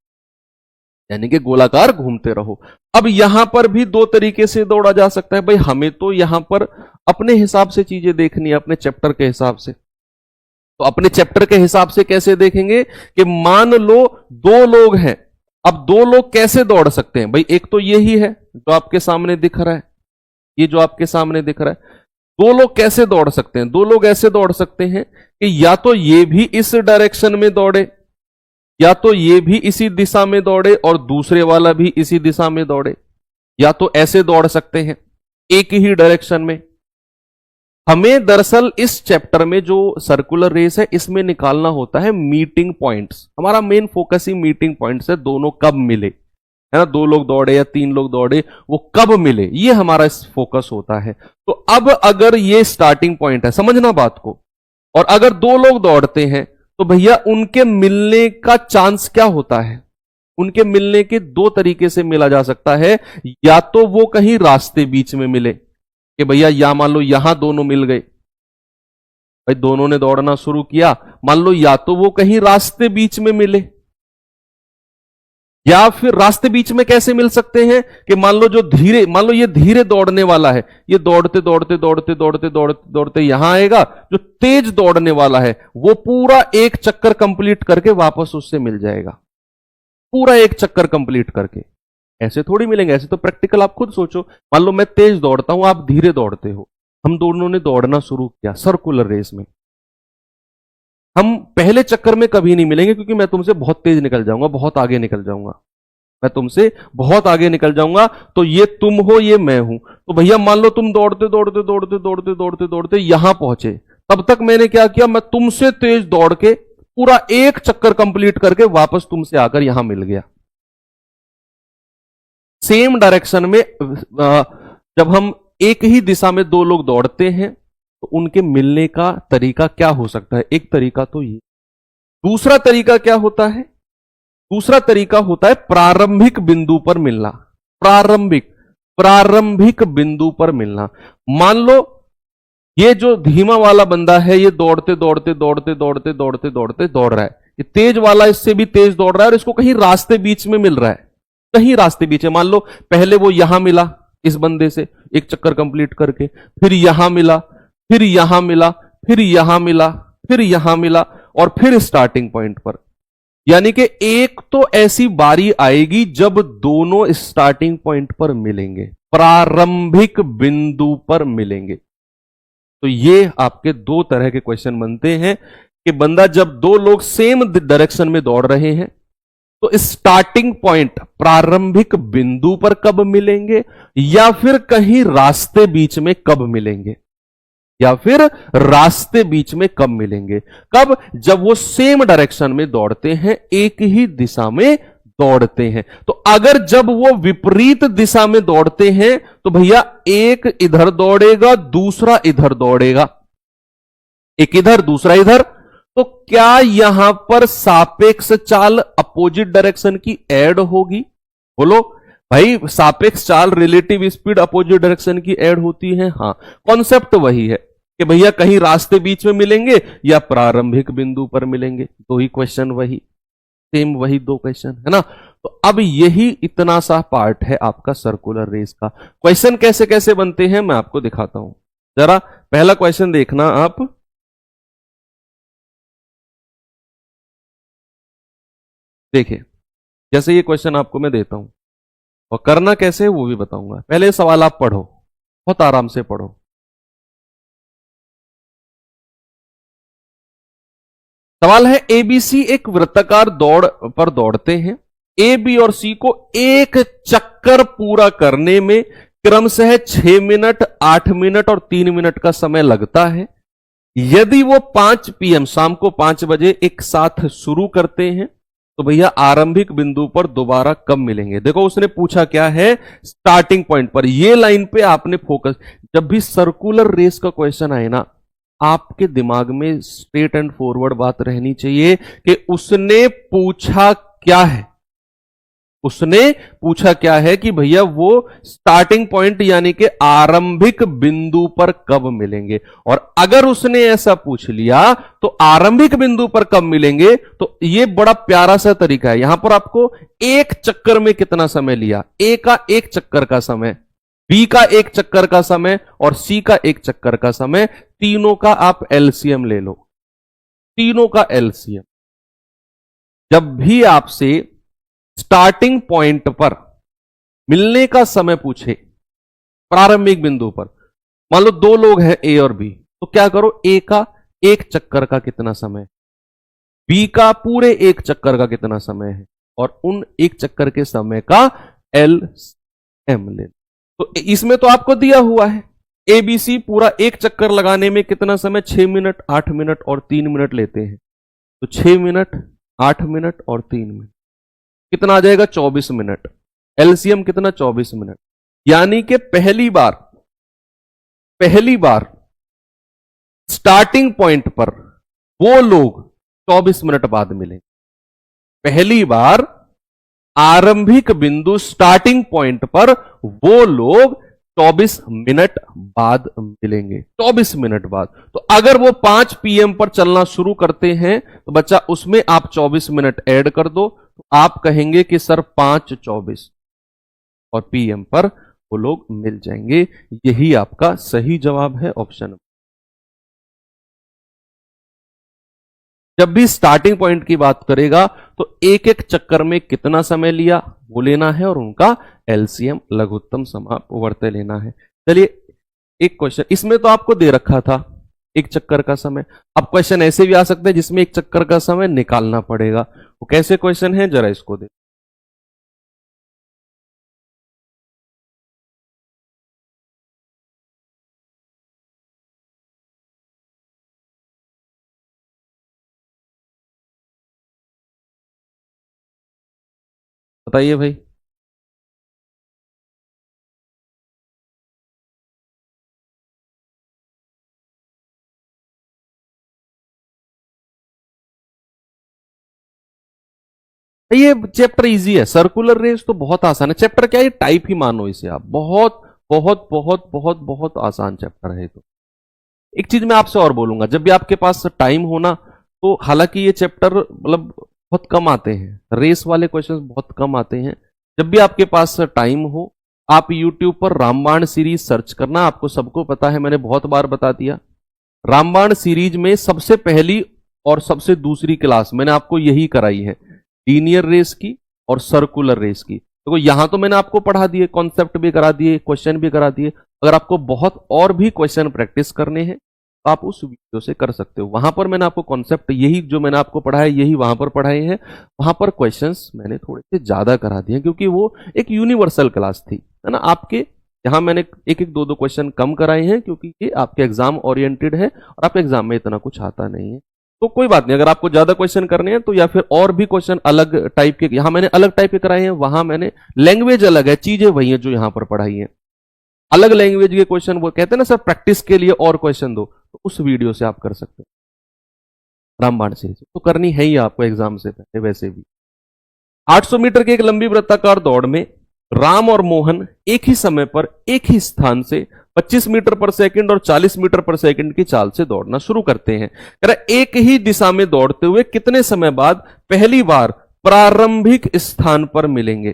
यानी कि गोलाकार घूमते रहो। अब यहां पर भी 2 तरीके से दौड़ा जा सकता है। भाई हमें तो यहां पर अपने हिसाब से चीजें देखनी है, अपने चैप्टर के हिसाब से। तो अपने चैप्टर के हिसाब से कैसे देखेंगे कि मान लो 2 लोग हैं, अब 2 लोग कैसे दौड़ सकते हैं? भाई एक तो यही है जो आपके सामने दिख रहा है, ये जो आपके सामने दिख रहा है। 2 लोग कैसे दौड़ सकते हैं? 2 लोग ऐसे दौड़ सकते हैं कि या तो ये भी इस डायरेक्शन में दौड़े, या तो ये भी इसी दिशा में दौड़े और दूसरे वाला भी इसी दिशा में दौड़े, या तो ऐसे दौड़ सकते हैं एक ही डायरेक्शन में। हमें दरअसल इस चैप्टर में जो सर्कुलर रेस है इसमें निकालना होता है मीटिंग पॉइंट्स। हमारा मेन फोकस ही मीटिंग पॉइंट्स है, दोनों कब मिले, है ना, 2 लोग दौड़े या 3 लोग दौड़े, वो कब मिले, ये हमारा फोकस होता है। तो अब अगर ये स्टार्टिंग पॉइंट है, समझना बात को, और अगर 2 लोग दौड़ते हैं तो भैया उनके मिलने का चांस क्या होता है? उनके मिलने के 2 तरीके से मिला जा सकता है। या तो वो कहीं रास्ते बीच में मिले कि भैया या मान लो यहां दोनों मिल गए, भाई दोनों ने दौड़ना शुरू किया, मान लो या तो वो कहीं रास्ते बीच में मिले, या फिर रास्ते बीच में कैसे मिल सकते हैं कि मान लो ये धीरे दौड़ने वाला है, ये दौड़ते दौड़ते दौड़ते दौड़ते दौड़ते दौड़ते यहां आएगा, जो तेज दौड़ने वाला है वो पूरा एक चक्कर कंप्लीट करके वापस उससे मिल जाएगा, पूरा एक चक्कर कंप्लीट करके। ऐसे थोड़ी मिलेंगे, ऐसे तो प्रैक्टिकल आप खुद सोचो। मान लो मैं तेज दौड़ता हूं, आप धीरे दौड़ते हो, हम दोनों ने दौड़ना शुरू किया सर्कुलर रेस में, हम पहले चक्कर में कभी नहीं मिलेंगे, क्योंकि मैं तुमसे बहुत तेज निकल जाऊंगा, बहुत आगे निकल जाऊंगा, मैं तुमसे बहुत आगे निकल जाऊंगा। तो ये तुम हो, ये मैं हूं। तो भैया मान लो तुम दौड़ते दौड़ते दौड़ते दौड़ते दौड़ते दौड़ते यहां पहुंचे, तब तक मैंने क्या किया, मैं तुमसे तेज दौड़ के पूरा एक चक्कर कंप्लीट करके वापस तुमसे आकर यहां मिल गया। सेम डायरेक्शन में जब हम एक ही दिशा में दो लोग दौड़ते हैं तो उनके मिलने का तरीका क्या हो सकता है? एक तरीका तो ये, दूसरा तरीका क्या होता है? दूसरा तरीका होता है प्रारंभिक बिंदु पर मिलना। प्रारंभिक बिंदु पर मिलना। मान लो ये जो धीमा वाला बंदा है, ये दौड़ते दौड़ते दौड़ते दौड़ते दौड़ते दौड़ते दौड़ रहा है, ये तेज वाला इससे भी तेज दौड़ रहा है और इसको कहीं रास्ते बीच में मिल रहा है, कहीं रास्ते बीच में। मान लो पहले वो यहां मिला इस बंदे से एक चक्कर कंप्लीट करके, फिर यहां मिला, फिर यहां मिला, फिर यहां मिला, फिर यहां मिला और फिर स्टार्टिंग पॉइंट पर। यानी कि एक तो ऐसी बारी आएगी जब दोनों स्टार्टिंग पॉइंट पर मिलेंगे, प्रारंभिक बिंदु पर मिलेंगे। तो ये आपके दो तरह के क्वेश्चन बनते हैं कि बंदा जब दो लोग सेम डायरेक्शन में दौड़ रहे हैं तो स्टार्टिंग पॉइंट प्रारंभिक बिंदु पर कब मिलेंगे, या फिर कहीं रास्ते बीच में कब मिलेंगे, या फिर रास्ते बीच में कब मिलेंगे। कब? जब वो सेम डायरेक्शन में दौड़ते हैं, एक ही दिशा में दौड़ते हैं। तो अगर जब वो विपरीत दिशा में दौड़ते हैं तो भैया एक इधर दौड़ेगा, दूसरा इधर दौड़ेगा, एक इधर दूसरा इधर। तो क्या यहां पर सापेक्ष चाल अपोजिट डायरेक्शन की ऐड होगी? बोलो भाई, सापेक्ष चाल रिलेटिव स्पीड अपोजिट डायरेक्शन की ऐड होती है। हां, कॉन्सेप्ट वही है कि भैया कहीं रास्ते बीच में मिलेंगे या प्रारंभिक बिंदु पर मिलेंगे। दो ही क्वेश्चन, वही सेम, वही दो क्वेश्चन है ना। तो अब यही इतना सा पार्ट है आपका सर्कुलर रेस का। क्वेश्चन कैसे कैसे बनते हैं मैं आपको दिखाता हूं। जरा पहला क्वेश्चन देखना आप। देखिए, जैसे ये क्वेश्चन आपको मैं देता हूं और करना कैसे है वो भी बताऊंगा। पहले सवाल आप पढ़ो, बहुत आराम से पढ़ो। सवाल है, एबीसी एक वृत्ताकार दौड़ पर दौड़ते हैं। ए, बी और सी को एक चक्कर पूरा करने में क्रमशः 6 मिनट, 8 मिनट और 3 मिनट का समय लगता है। यदि वो 5 PM शाम को 5 बजे एक साथ शुरू करते हैं तो भैया आरंभिक बिंदु पर दोबारा कब मिलेंगे? देखो उसने पूछा क्या है, स्टार्टिंग पॉइंट पर। ये लाइन पे आपने फोकस, जब भी सर्कुलर रेस का क्वेश्चन आए ना, आपके दिमाग में स्ट्रेट एंड फॉरवर्ड बात रहनी चाहिए कि उसने पूछा क्या है। उसने पूछा क्या है कि भैया वो स्टार्टिंग पॉइंट यानी कि आरंभिक बिंदु पर कब मिलेंगे। और अगर उसने ऐसा पूछ लिया तो आरंभिक बिंदु पर कब मिलेंगे, तो ये बड़ा प्यारा सा तरीका है। यहां पर आपको एक चक्कर में कितना समय लिया, ए का एक चक्कर का समय, बी का एक चक्कर का समय और सी का एक चक्कर का समय, तीनों का आप एलसीएम ले लो, तीनों का एलसीएम। जब भी आपसे स्टार्टिंग पॉइंट पर मिलने का समय पूछे, प्रारंभिक बिंदु पर, मान लो दो लोग हैं ए और बी, तो क्या करो, ए का एक चक्कर का कितना समय, बी का पूरे एक चक्कर का कितना समय है, और उन एक चक्कर के समय का एलसीएम ले। तो इसमें तो आपको दिया हुआ है एबीसी पूरा एक चक्कर लगाने में कितना समय, 6 मिनट, 8 मिनट और 3 मिनट लेते हैं। तो 6 मिनट, 8 मिनट और 3 मिनट कितना आ जाएगा, 24 मिनट। एलसीएम कितना, 24 मिनट। यानी कि पहली बार स्टार्टिंग पॉइंट पर वो लोग 24 मिनट बाद मिले। पहली बार आरंभिक बिंदु स्टार्टिंग पॉइंट पर वो लोग 24 मिनट बाद मिलेंगे, 24 मिनट बाद। तो अगर वो 5 PM पर चलना शुरू करते हैं तो बच्चा उसमें आप 24 मिनट ऐड कर दो, तो आप कहेंगे कि सर 5:24 और PM पर वो लोग मिल जाएंगे। यही आपका सही जवाब है, ऑप्शन। जब भी स्टार्टिंग पॉइंट की बात करेगा तो एक एक चक्कर में कितना समय लिया वो लेना है और उनका एलसीएम लघुत्तम समापवर्त्य लेना है। चलिए एक क्वेश्चन इसमें तो आपको दे रखा था एक चक्कर का समय। अब क्वेश्चन ऐसे भी आ सकते हैं जिसमें एक चक्कर का समय निकालना पड़ेगा। वो कैसे क्वेश्चन है जरा इसको दे। बताइए भाई। ये चैप्टर इजी है, सर्कुलर रेस तो बहुत आसान है। चैप्टर क्या है, टाइप ही मानो इसे आप। बहुत बहुत बहुत बहुत बहुत आसान चैप्टर है। तो एक चीज मैं आपसे और बोलूंगा, जब भी आपके पास टाइम हो ना, तो हालांकि ये चैप्टर मतलब बहुत कम आते हैं, रेस वाले क्वेश्चंस बहुत कम आते हैं। जब भी आपके पास टाइम हो, आप यूट्यूब पर रामबाण सीरीज सर्च करना। आपको सबको पता है, मैंने बहुत बार बता दिया, रामबाण सीरीज में सबसे पहली और सबसे दूसरी क्लास मैंने आपको यही कराई है, लीनियर रेस की और सर्कुलर रेस की। तो यहां तो मैंने आपको पढ़ा दिए, कॉन्सेप्ट भी करा दिए, क्वेश्चन भी करा दिए। अगर आपको बहुत और भी क्वेश्चन प्रैक्टिस करने हैं तो आप उस वीडियो से कर सकते हो। वहां पर मैंने आपको कॉन्सेप्ट यही जो मैंने आपको पढ़ाया यही वहां पर पढ़ाए हैं। वहां पर क्वेश्चंस मैंने थोड़े से ज्यादा करा दिए क्योंकि वो एक यूनिवर्सल क्लास थी, है ना। आपके यहाँ मैंने एक एक दो दो क्वेश्चन कम कराए हैं क्योंकि ये आपके एग्जाम ओरिएंटेड है और आपके एग्जाम में इतना कुछ आता नहीं है। तो कोई बात नहीं, अगर आपको ज्यादा क्वेश्चन करने हैं तो या फिर और भी क्वेश्चन अलग टाइप के, यहां मैंने अलग टाइप के कराए हैं, वहां मैंने लैंग्वेज अलग है, चीजें वही है जो यहां पर पढ़ाई है। अलग लैंग्वेज के क्वेश्चन, वो कहते हैं ना सर प्रैक्टिस के लिए और क्वेश्चन दो, तो उस वीडियो से आप कर सकते हैं। रामबाण सीरीज तो करनी है ही आपको एग्जाम से पहले वैसे भी। 800 मीटर की एक लंबी वृत्ताकार दौड़ में राम और मोहन एक ही समय पर एक ही स्थान से 25 मीटर पर सेकंड और 40 मीटर पर सेकंड की चाल से दौड़ना शुरू करते हैं। एक ही दिशा में दौड़ते हुए कितने समय बाद पहली बार प्रारंभिक स्थान पर मिलेंगे?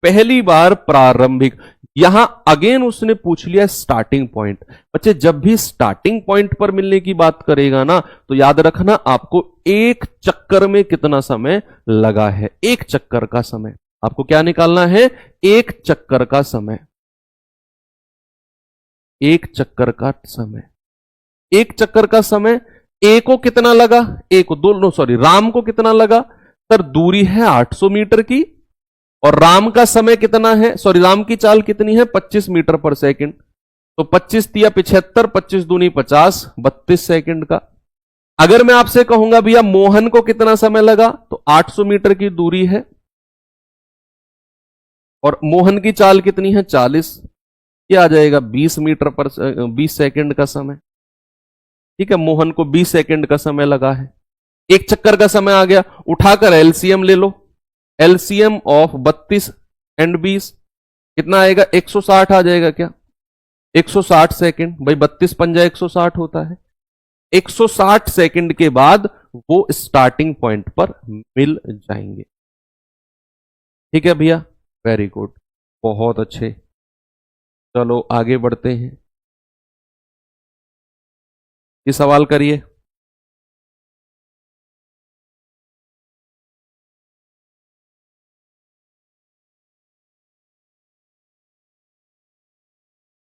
पहली बार प्रारंभिक, यहां अगेन उसने पूछ लिया स्टार्टिंग पॉइंट। बच्चे जब भी स्टार्टिंग पॉइंट पर मिलने की बात करेगा ना, तो याद रखना आपको एक चक्कर में कितना समय लगा है। एक चक्कर का समय आपको क्या निकालना है? एक चक्कर का समय। एक चक्कर का समय, एक चक्कर का समय। ए को कितना लगा? ए को दोनों सॉरी राम को कितना लगा? सर दूरी है 800 मीटर की और राम का समय कितना है, सॉरी राम की चाल कितनी है? 25 मीटर पर सेकंड। तो 25 तिया 75, 25 दूनी 50, 32 सेकंड का। अगर मैं आपसे कहूंगा भैया मोहन को कितना समय लगा, तो 800 मीटर की दूरी है और मोहन की चाल कितनी है? 40। ये आ जाएगा 20 मीटर पर 20 सेकंड का समय। ठीक है, मोहन को 20 सेकंड का समय लगा है। एक चक्कर का समय आ गया। उठाकर एलसीएम ले लो। एलसीएम ऑफ 32 एंड 20 कितना आएगा? 160 आ जाएगा क्या? 160 सेकंड। भाई 32 पंजा 160 होता है। 160 सेकंड के बाद वो स्टार्टिंग पॉइंट पर मिल जाएंगे। ठीक है भैया, वेरी गुड, बहुत अच्छे। चलो आगे बढ़ते हैं। ये सवाल करिए।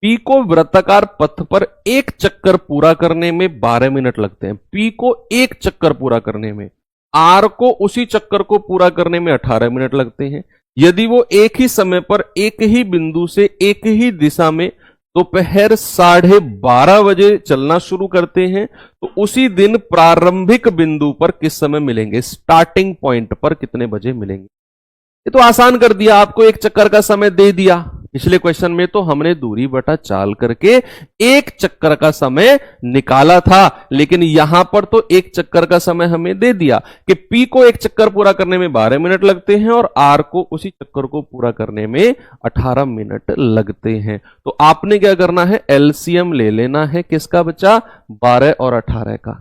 पी को वृत्ताकार पथ पर एक चक्कर पूरा करने में 12 मिनट लगते हैं। पी को एक चक्कर पूरा करने में, आर को उसी चक्कर को पूरा करने में 18 मिनट लगते हैं। यदि वो एक ही समय पर एक ही बिंदु से एक ही दिशा में दोपहर 12:30 बजे चलना शुरू करते हैं तो उसी दिन प्रारंभिक बिंदु पर किस समय मिलेंगे? स्टार्टिंग पॉइंट पर कितने बजे मिलेंगे? ये तो आसान कर दिया, आपको एक चक्कर का समय दे दिया। पिछले क्वेश्चन में तो हमने दूरी बटा चाल करके एक चक्कर का समय निकाला था, लेकिन यहां पर तो एक चक्कर का समय हमें दे दिया कि पी को एक चक्कर पूरा करने में 12 मिनट लगते हैं और आर को उसी चक्कर को पूरा करने में 18 मिनट लगते हैं। तो आपने क्या करना है? एलसीएम ले लेना है। किसका बच्चा? 12 और 18 का।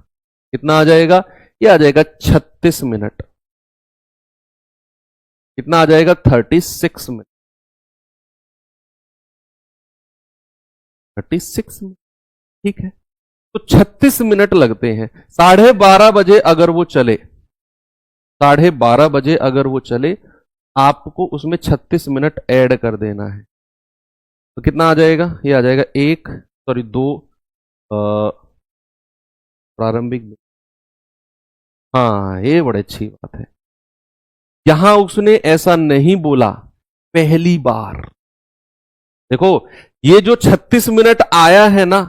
कितना आ जाएगा? ये आ जाएगा 36 मिनट। कितना आ जाएगा? 36 मिनट। 36 मिनट, ठीक है। तो 36 मिनट लगते हैं। 12:30 बजे अगर वो चले, 12:30 बजे अगर वो चले, आपको उसमें 36 मिनट ऐड कर देना है। तो कितना आ जाएगा? ये आ जाएगा 2 प्रारंभिक। हाँ, ये बड़ी अच्छी बात है। यहां उसने ऐसा नहीं बोला पहली बार। देखो, ये जो 36 मिनट आया है ना,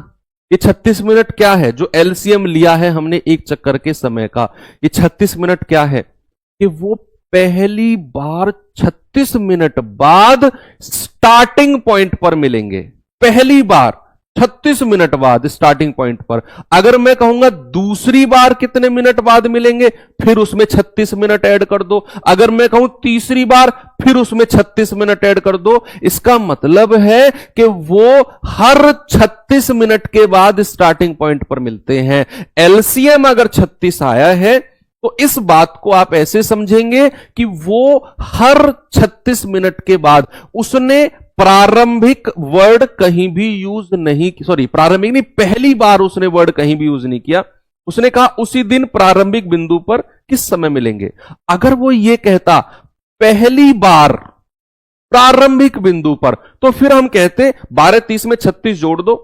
ये 36 मिनट क्या है? जो एलसीएम लिया है हमने एक चक्कर के समय का, ये 36 मिनट क्या है? कि वो पहली बार 36 मिनट बाद स्टार्टिंग पॉइंट पर मिलेंगे। पहली बार 36 मिनट बाद स्टार्टिंग पॉइंट पर। अगर मैं कहूंगा दूसरी बार कितने मिनट बाद मिलेंगे, फिर उसमें 36 मिनट ऐड कर दो। अगर मैं कहूं तीसरी बार, फिर उसमें 36 मिनट ऐड कर दो। इसका मतलब है कि वो हर 36 मिनट के बाद स्टार्टिंग पॉइंट पर मिलते हैं। एलसीएम अगर 36 आया है तो इस बात को आप ऐसे समझेंगे कि वो हर 36 मिनट के बाद उसने प्रारंभिक वर्ड कहीं भी यूज नहीं, सॉरी प्रारंभिक नहीं, पहली बार उसने वर्ड कहीं भी यूज नहीं किया। उसने कहा उसी दिन प्रारंभिक बिंदु पर किस समय मिलेंगे। अगर वो ये कहता पहली बार प्रारंभिक बिंदु पर, तो फिर हम कहते 12:30 में 36 जोड़ दो,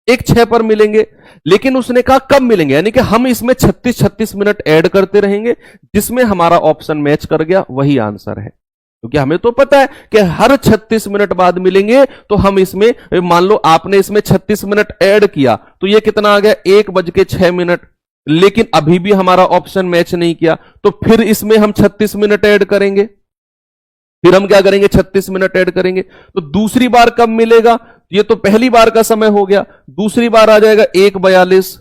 6 पर मिलेंगे। लेकिन उसने कहा कब मिलेंगे, यानी कि हम इसमें 36 मिनट ऐड करते रहेंगे, जिसमें हमारा ऑप्शन मैच कर गया, वही आंसर है। क्योंकि हमें तो पता है कि हर 36 मिनट बाद मिलेंगे, तो हम इसमें, मान लो आपने इसमें 36 मिनट ऐड किया, तो ये कितना आ गया? 1:06। लेकिन अभी भी हमारा ऑप्शन मैच नहीं किया, तो फिर इसमें हम 36 मिनट ऐड करेंगे। फिर हम क्या करेंगे? 36 मिनट ऐड करेंगे। तो दूसरी बार कब मिलेगा? ये तो पहली बार का समय हो गया, दूसरी बार आ जाएगा 1:42।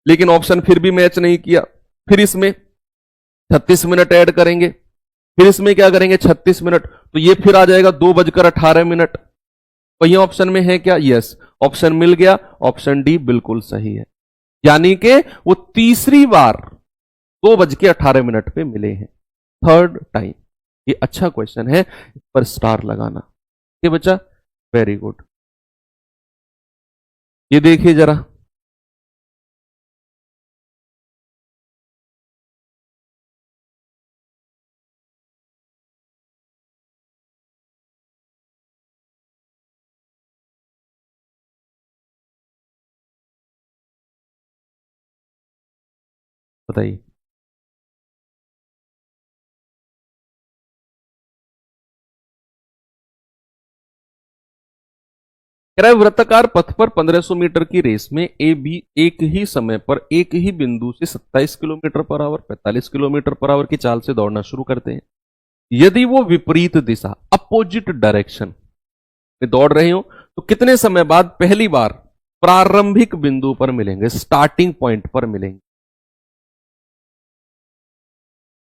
लेकिन ऑप्शन फिर भी मैच नहीं किया, फिर इसमें 36 मिनट ऐड करेंगे, फिर इसमें क्या करेंगे? 36 मिनट, तो ये फिर आ जाएगा 2:18। वही ऑप्शन में है क्या? यस, ऑप्शन मिल गया। ऑप्शन डी बिल्कुल सही है, यानी कि वो तीसरी बार 2:18 पे मिले हैं, थर्ड टाइम। ये अच्छा क्वेश्चन है, इस पर स्टार लगाना। ठीक है बच्चा, वेरी गुड। ये देखिए जरा, बताइए। कह रहा है वृत्ताकार पथ पर 1500 मीटर की रेस में ए बी एक ही समय पर एक ही बिंदु से 27 kilometre per hour 45 kilometre per hour की चाल से दौड़ना शुरू करते हैं। यदि वो विपरीत दिशा, अपोजिट डायरेक्शन में दौड़ रहे हो, तो कितने समय बाद पहली बार प्रारंभिक बिंदु पर मिलेंगे, स्टार्टिंग पॉइंट पर मिलेंगे?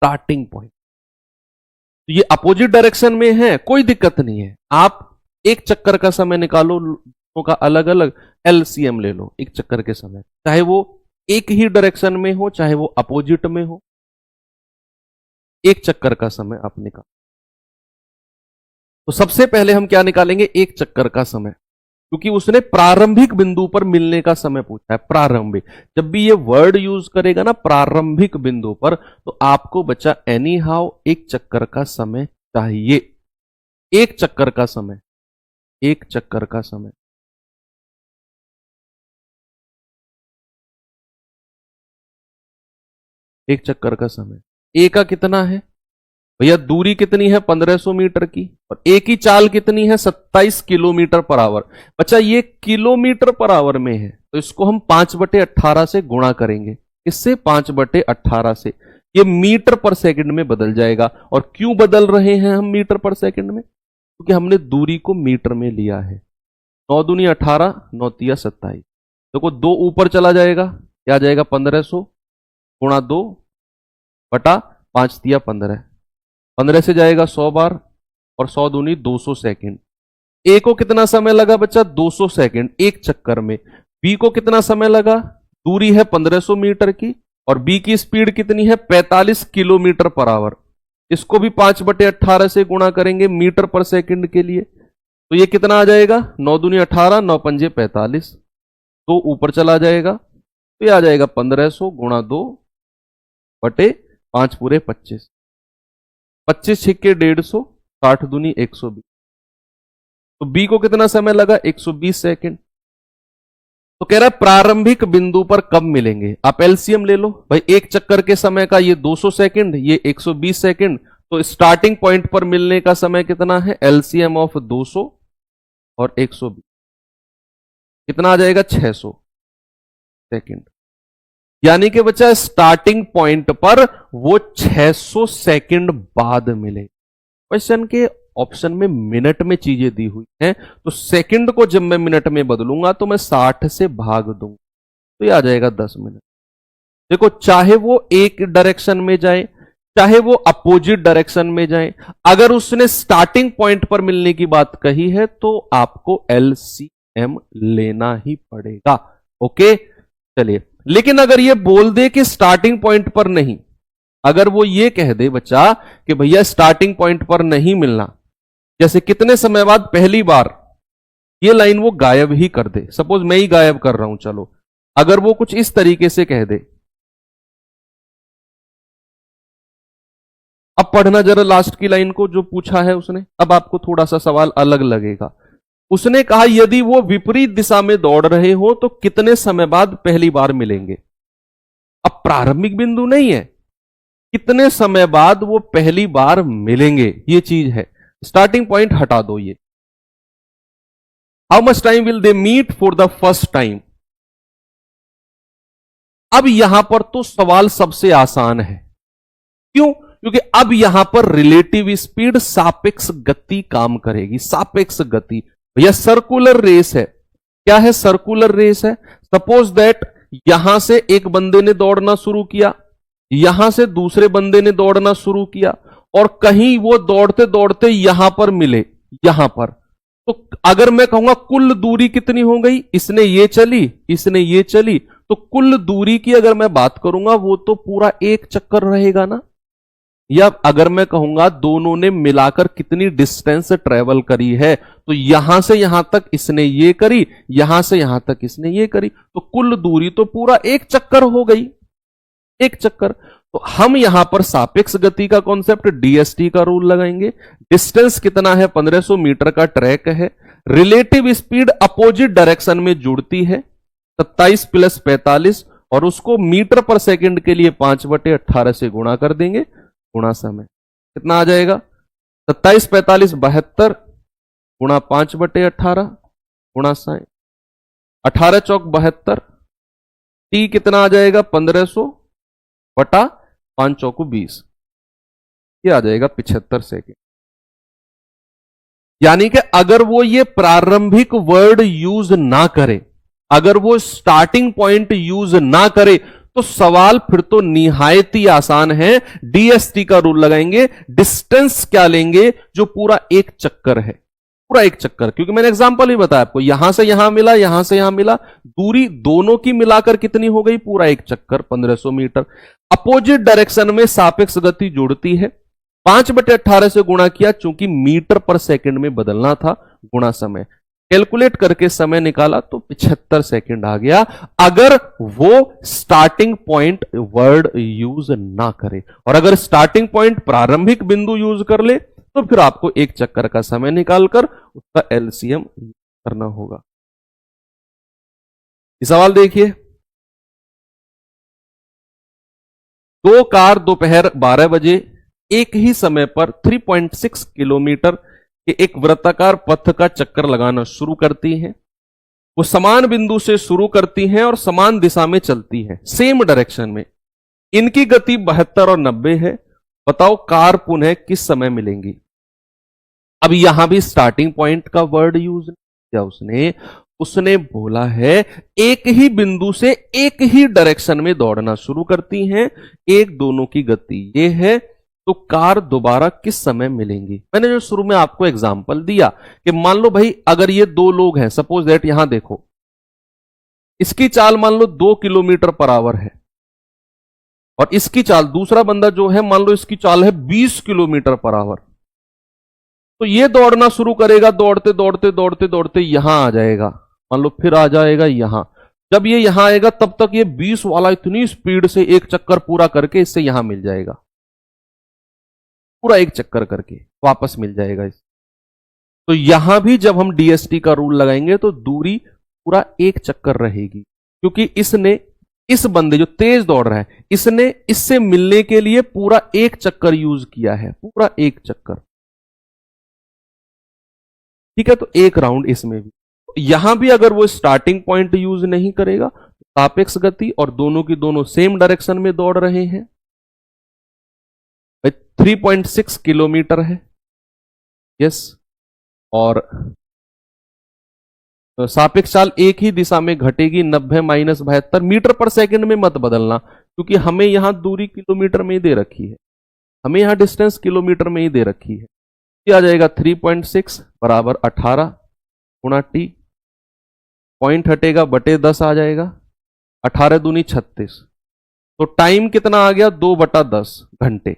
Starting point. तो ये अपोजिट डायरेक्शन में है, कोई दिक्कत नहीं है। आप एक चक्कर का समय निकालो, दोनों का अलग अलग एलसीएम ले लो एक चक्कर के समय, चाहे वो एक ही डायरेक्शन में हो चाहे वो अपोजिट में हो, एक चक्कर का समय आप निकालो। तो सबसे पहले हम क्या निकालेंगे? एक चक्कर का समय, क्योंकि उसने प्रारंभिक बिंदु पर मिलने का समय पूछा है। प्रारंभिक, जब भी ये वर्ड यूज करेगा ना प्रारंभिक बिंदु पर, तो आपको बच्चा एनी हाउ एक चक्कर का समय चाहिए। एक चक्कर का समय, एक चक्कर का समय। एक चक्कर का समय ए का कितना है भैया? दूरी कितनी है? 1500 मीटर की, और ए की चाल कितनी है? 27 किलोमीटर पर आवर। बच्चा ये किलोमीटर पर आवर में है, तो इसको हम 5/18 से गुणा करेंगे। इससे 5/18 से ये मीटर पर सेकंड में बदल जाएगा। और क्यों बदल रहे हैं हम मीटर पर सेकंड में? क्योंकि हमने दूरी को मीटर में लिया है। 9 दूनी 18, 9 तिया 27। देखो 2 ऊपर चला जाएगा, क्या आ जाएगा? 1500 गुणा 2 बटा 5 तिया 15। 15 से जाएगा 100 बार, और 100 दूनी 200 सेकंड। ए को कितना समय लगा बच्चा? 200 सेकंड एक चक्कर में। बी को कितना समय लगा? दूरी है 1500 मीटर की, और बी की स्पीड कितनी है? 45 किलोमीटर पर आवर। इसको भी 5/18 से गुणा करेंगे मीटर पर सेकंड के लिए, तो ये कितना आ जाएगा? 9 दूनी 18, 9 पंजे 45। तो ऊपर चला जाएगा, तो ये आ जाएगा 1500 गुणा 2 बटे 5 पूरे 25, 25 छिक्के 150, 60 दूनी 120। तो बी को कितना समय लगा? 120 सेकंड। तो कह रहा है प्रारंभिक बिंदु पर कब मिलेंगे। आप एलसीएम ले लो भाई, एक चक्कर के समय का ये 200 सेकंड, ये 120 सेकंड, तो स्टार्टिंग पॉइंट पर मिलने का समय कितना है? एलसीएम ऑफ 200 और 120 कितना आ जाएगा? 600 सेकंड। यानी कि बच्चा स्टार्टिंग पॉइंट पर वो 600 सेकंड बाद मिले। क्वेश्चन के ऑप्शन में मिनट में चीजें दी हुई हैं, तो सेकंड को जब मैं मिनट में बदलूंगा तो मैं 60 से भाग दूंगा तो ये आ जाएगा 10 मिनट। देखो, चाहे वो एक डायरेक्शन में जाए चाहे वो अपोजिट डायरेक्शन में जाए, अगर उसने स्टार्टिंग पॉइंट पर मिलने की बात कही है तो आपको एलसीएम लेना ही पड़ेगा। ओके, चलिए। लेकिन अगर ये बोल दे कि स्टार्टिंग पॉइंट पर नहीं, अगर वो ये कह दे बच्चा कि भैया स्टार्टिंग पॉइंट पर नहीं मिलना, जैसे कितने समय बाद पहली बार, ये लाइन वो गायब ही कर दे। सपोज मैं ही गायब कर रहा हूं, चलो, अगर वो कुछ इस तरीके से कह दे, अब पढ़ना जरा लास्ट की लाइन को जो पूछा है उसने। अब आपको थोड़ा सा सवाल अलग लगेगा। उसने कहा यदि वो विपरीत दिशा में दौड़ रहे हो तो कितने समय बाद पहली बार मिलेंगे। अब प्रारंभिक बिंदु नहीं है, कितने समय बाद वो पहली बार मिलेंगे, ये चीज है। स्टार्टिंग पॉइंट हटा दो ये। How much time will they meet for the first time. अब यहां पर तो सवाल सबसे आसान है। क्यों? क्योंकि अब यहां पर रिलेटिव स्पीड, सापेक्ष गति काम करेगी। सापेक्ष गति भैया सर्कुलर रेस है। क्या है? सर्कुलर रेस है। सपोज दैट यहां से एक बंदे ने दौड़ना शुरू किया, यहां से दूसरे बंदे ने दौड़ना शुरू किया, और कहीं वो दौड़ते दौड़ते यहां पर मिले, यहां पर, तो अगर मैं कहूंगा कुल दूरी कितनी हो गई, इसने ये चली, इसने ये चली, तो कुल दूरी की अगर मैं बात करूंगा वो तो पूरा एक चक्कर रहेगा ना। या अगर मैं कहूंगा दोनों ने मिलाकर कितनी डिस्टेंस ट्रेवल करी है, तो यहां से यहां तक इसने ये करी, यहां से यहां तक इसने ये करी, तो कुल दूरी तो पूरा एक चक्कर हो गई, एक चक्कर। तो हम यहां पर सापेक्ष गति का कॉन्सेप्ट, डीएसटी का रूल लगाएंगे। डिस्टेंस कितना है? 1500 मीटर का ट्रैक है। रिलेटिव स्पीड अपोजिट डायरेक्शन में जुड़ती है, 27 प्लस 45, और उसको मीटर पर सेकंड के लिए 5/18 से गुणा कर देंगे, गुणा समय कितना आ जाएगा? 27 45 72 गुणा 5/18 गुणा 60, 18 चौक 72, टी कितना आ जाएगा? 1500 बटा 5 चौको 20, ये आ जाएगा 75 सेकेंड। यानी कि अगर वो ये प्रारंभिक वर्ड यूज ना करे, अगर वो स्टार्टिंग पॉइंट यूज ना करे, तो सवाल फिर तो निहायत ही आसान है। डीएसटी का रूल लगाएंगे, डिस्टेंस क्या लेंगे? जो पूरा एक चक्कर है, पूरा एक चक्कर। क्योंकि मैंने एग्जांपल ही बताया आपको, यहां से यहां मिला, यहां से यहां मिला, दूरी दोनों की मिलाकर कितनी हो गई? पूरा एक चक्कर, 1500 मीटर। अपोजिट डायरेक्शन में सापेक्ष गति जुड़ती है, 5/18 से गुणा किया, चूंकि मीटर पर सेकंड में बदलना था, गुणा समय। कैलकुलेट करके समय निकाला तो 75 सेकंड आ गया, अगर वो स्टार्टिंग पॉइंट वर्ड यूज ना करे। और अगर स्टार्टिंग पॉइंट प्रारंभिक बिंदु यूज कर ले तो फिर आपको एक चक्कर का समय निकालकर उसका एलसीएम करना होगा। ये सवाल देखिए, दो कार दोपहर 12 बजे एक ही समय पर 3.6 किलोमीटर के एक वृत्ताकार पथ का चक्कर लगाना शुरू करती हैं। वो समान बिंदु से शुरू करती हैं और समान दिशा में चलती हैं, सेम डायरेक्शन में। इनकी गति 72 और 90 है। बताओ कार पुनः किस समय मिलेंगी। अब यहां भी स्टार्टिंग पॉइंट का वर्ड यूज किया उसने बोला है एक ही बिंदु से एक ही डायरेक्शन में दौड़ना शुरू करती हैं, एक दोनों की गति ये है, तो कार दोबारा किस समय मिलेंगी। मैंने जो शुरू में आपको एग्जांपल दिया कि मान लो भाई अगर ये दो लोग हैं, सपोज दैट यहां देखो, इसकी चाल मान लो 2 किलोमीटर पर आवर है, और इसकी चाल, दूसरा बंदा जो है मान लो इसकी चाल है 20 किलोमीटर पर आवर। तो ये दौड़ना शुरू करेगा, दौड़ते दौड़ते दौड़ते दौड़ते यहां आ जाएगा, मान लो फिर आ जाएगा यहां। जब ये यहां आएगा तब तक ये 20 वाला इतनी स्पीड से एक चक्कर पूरा करके इससे यहां मिल जाएगा, पूरा एक चक्कर करके वापस मिल जाएगा इस। तो यहां भी जब हम डीएसटी का रूल लगाएंगे तो दूरी पूरा एक चक्कर रहेगी, क्योंकि इसने, इस बंदे जो तेज दौड़ रहा है, इसने इससे मिलने के लिए पूरा एक चक्कर यूज किया है, पूरा एक चक्कर। ठीक है, तो एक राउंड इसमें भी। यहां भी अगर वो स्टार्टिंग पॉइंट यूज नहीं करेगा, सापेक्ष गति और दोनों की दोनों सेम डायरेक्शन में दौड़ रहे हैं, 3.6 किलोमीटर है, यस, और सापेक्ष चाल एक ही दिशा में घटेगी, 90 माइनस 72 मीटर पर सेकंड में मत बदलना, क्योंकि हमें यहां दूरी किलोमीटर में ही दे रखी है, हमें यहां डिस्टेंस किलोमीटर में ही दे रखी है। ये आ जाएगा 3.6 बराबर 18 गुणा टी, पॉइंट हटेगा बटे 10 आ जाएगा, 18 दूनी 36, तो टाइम कितना आ गया, 2/10 घंटे।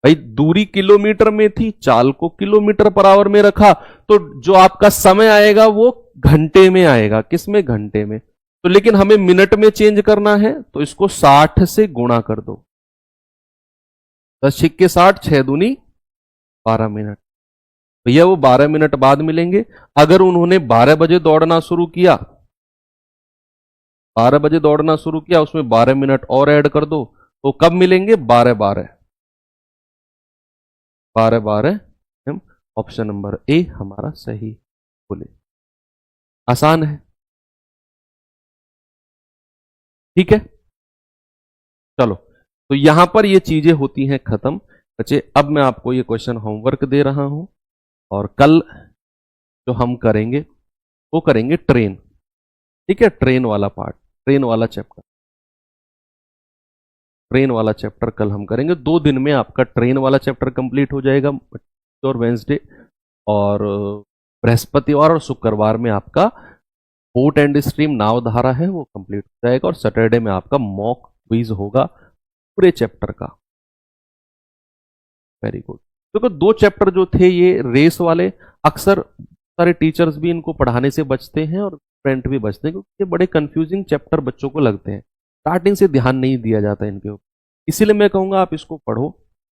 भाई दूरी किलोमीटर में थी, चाल को किलोमीटर पर आवर में रखा, तो जो आपका समय आएगा वो घंटे में आएगा, किसमें, घंटे में। तो लेकिन हमें मिनट में चेंज करना है, तो इसको 60 से गुणा कर दो, 10 छिक्के 60, 6 दूनी 12 मिनट। भैया वो 12 मिनट बाद मिलेंगे। अगर उन्होंने 12 बजे दौड़ना शुरू किया, 12 बजे दौड़ना शुरू किया, उसमें 12 मिनट और ऐड कर दो, तो कब मिलेंगे, 12-12 12-12। ऑप्शन नंबर ए हमारा सही बोले। आसान है, ठीक है। चलो, तो यहां पर ये चीजें होती हैं खत्म। बच्चे अब मैं आपको ये क्वेश्चन होमवर्क दे रहा हूं, और कल जो हम करेंगे वो करेंगे ट्रेन, ठीक है, ट्रेन वाला पार्ट, ट्रेन वाला चैप्टर, ट्रेन वाला चैप्टर कल हम करेंगे। 2 दिन में आपका ट्रेन वाला चैप्टर कंप्लीट हो जाएगा, और वेंसडे और बृहस्पतिवार और शुक्रवार में आपका बोट एंड स्ट्रीम नावधारा है वो कंप्लीट हो जाएगा, और सैटरडे में आपका मॉक क्विज होगा पूरे चैप्टर का। Very good. क्योंकि 2 चैप्टर जो थे ये रेस वाले, अक्सर सारे टीचर्स भी इनको पढ़ाने से बचते हैं और स्टूडेंट भी बचते हैं, क्योंकि ये बड़े कंफ्यूजिंग चैप्टर बच्चों को लगते हैं, स्टार्टिंग से ध्यान नहीं दिया जाता इनके ऊपर। इसीलिए मैं कहूंगा आप इसको पढ़ो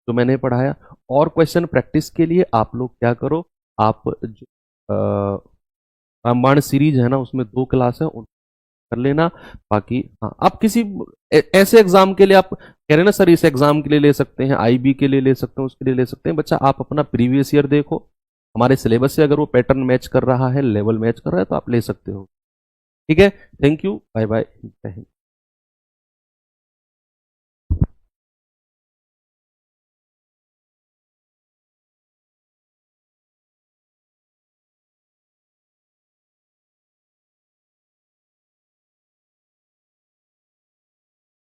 जो मैंने पढ़ाया, और क्वेश्चन प्रैक्टिस के लिए आप लोग क्या करो, आप जो रामायण सीरीज है ना, उसमें 2 क्लास है, उन कर लेना। बाकी हाँ, आप किसी ऐसे एग्जाम के लिए, आप कह रहे ना सर इस एग्जाम के लिए ले सकते हैं, आईबी के लिए ले सकते हैं, उसके लिए ले सकते हैं, बच्चा आप अपना प्रीवियस ईयर देखो, हमारे सिलेबस से अगर वो पैटर्न मैच कर रहा है, लेवल मैच कर रहा है, तो आप ले सकते हो। ठीक है, थैंक यू, बाय बाय, जय हिंद।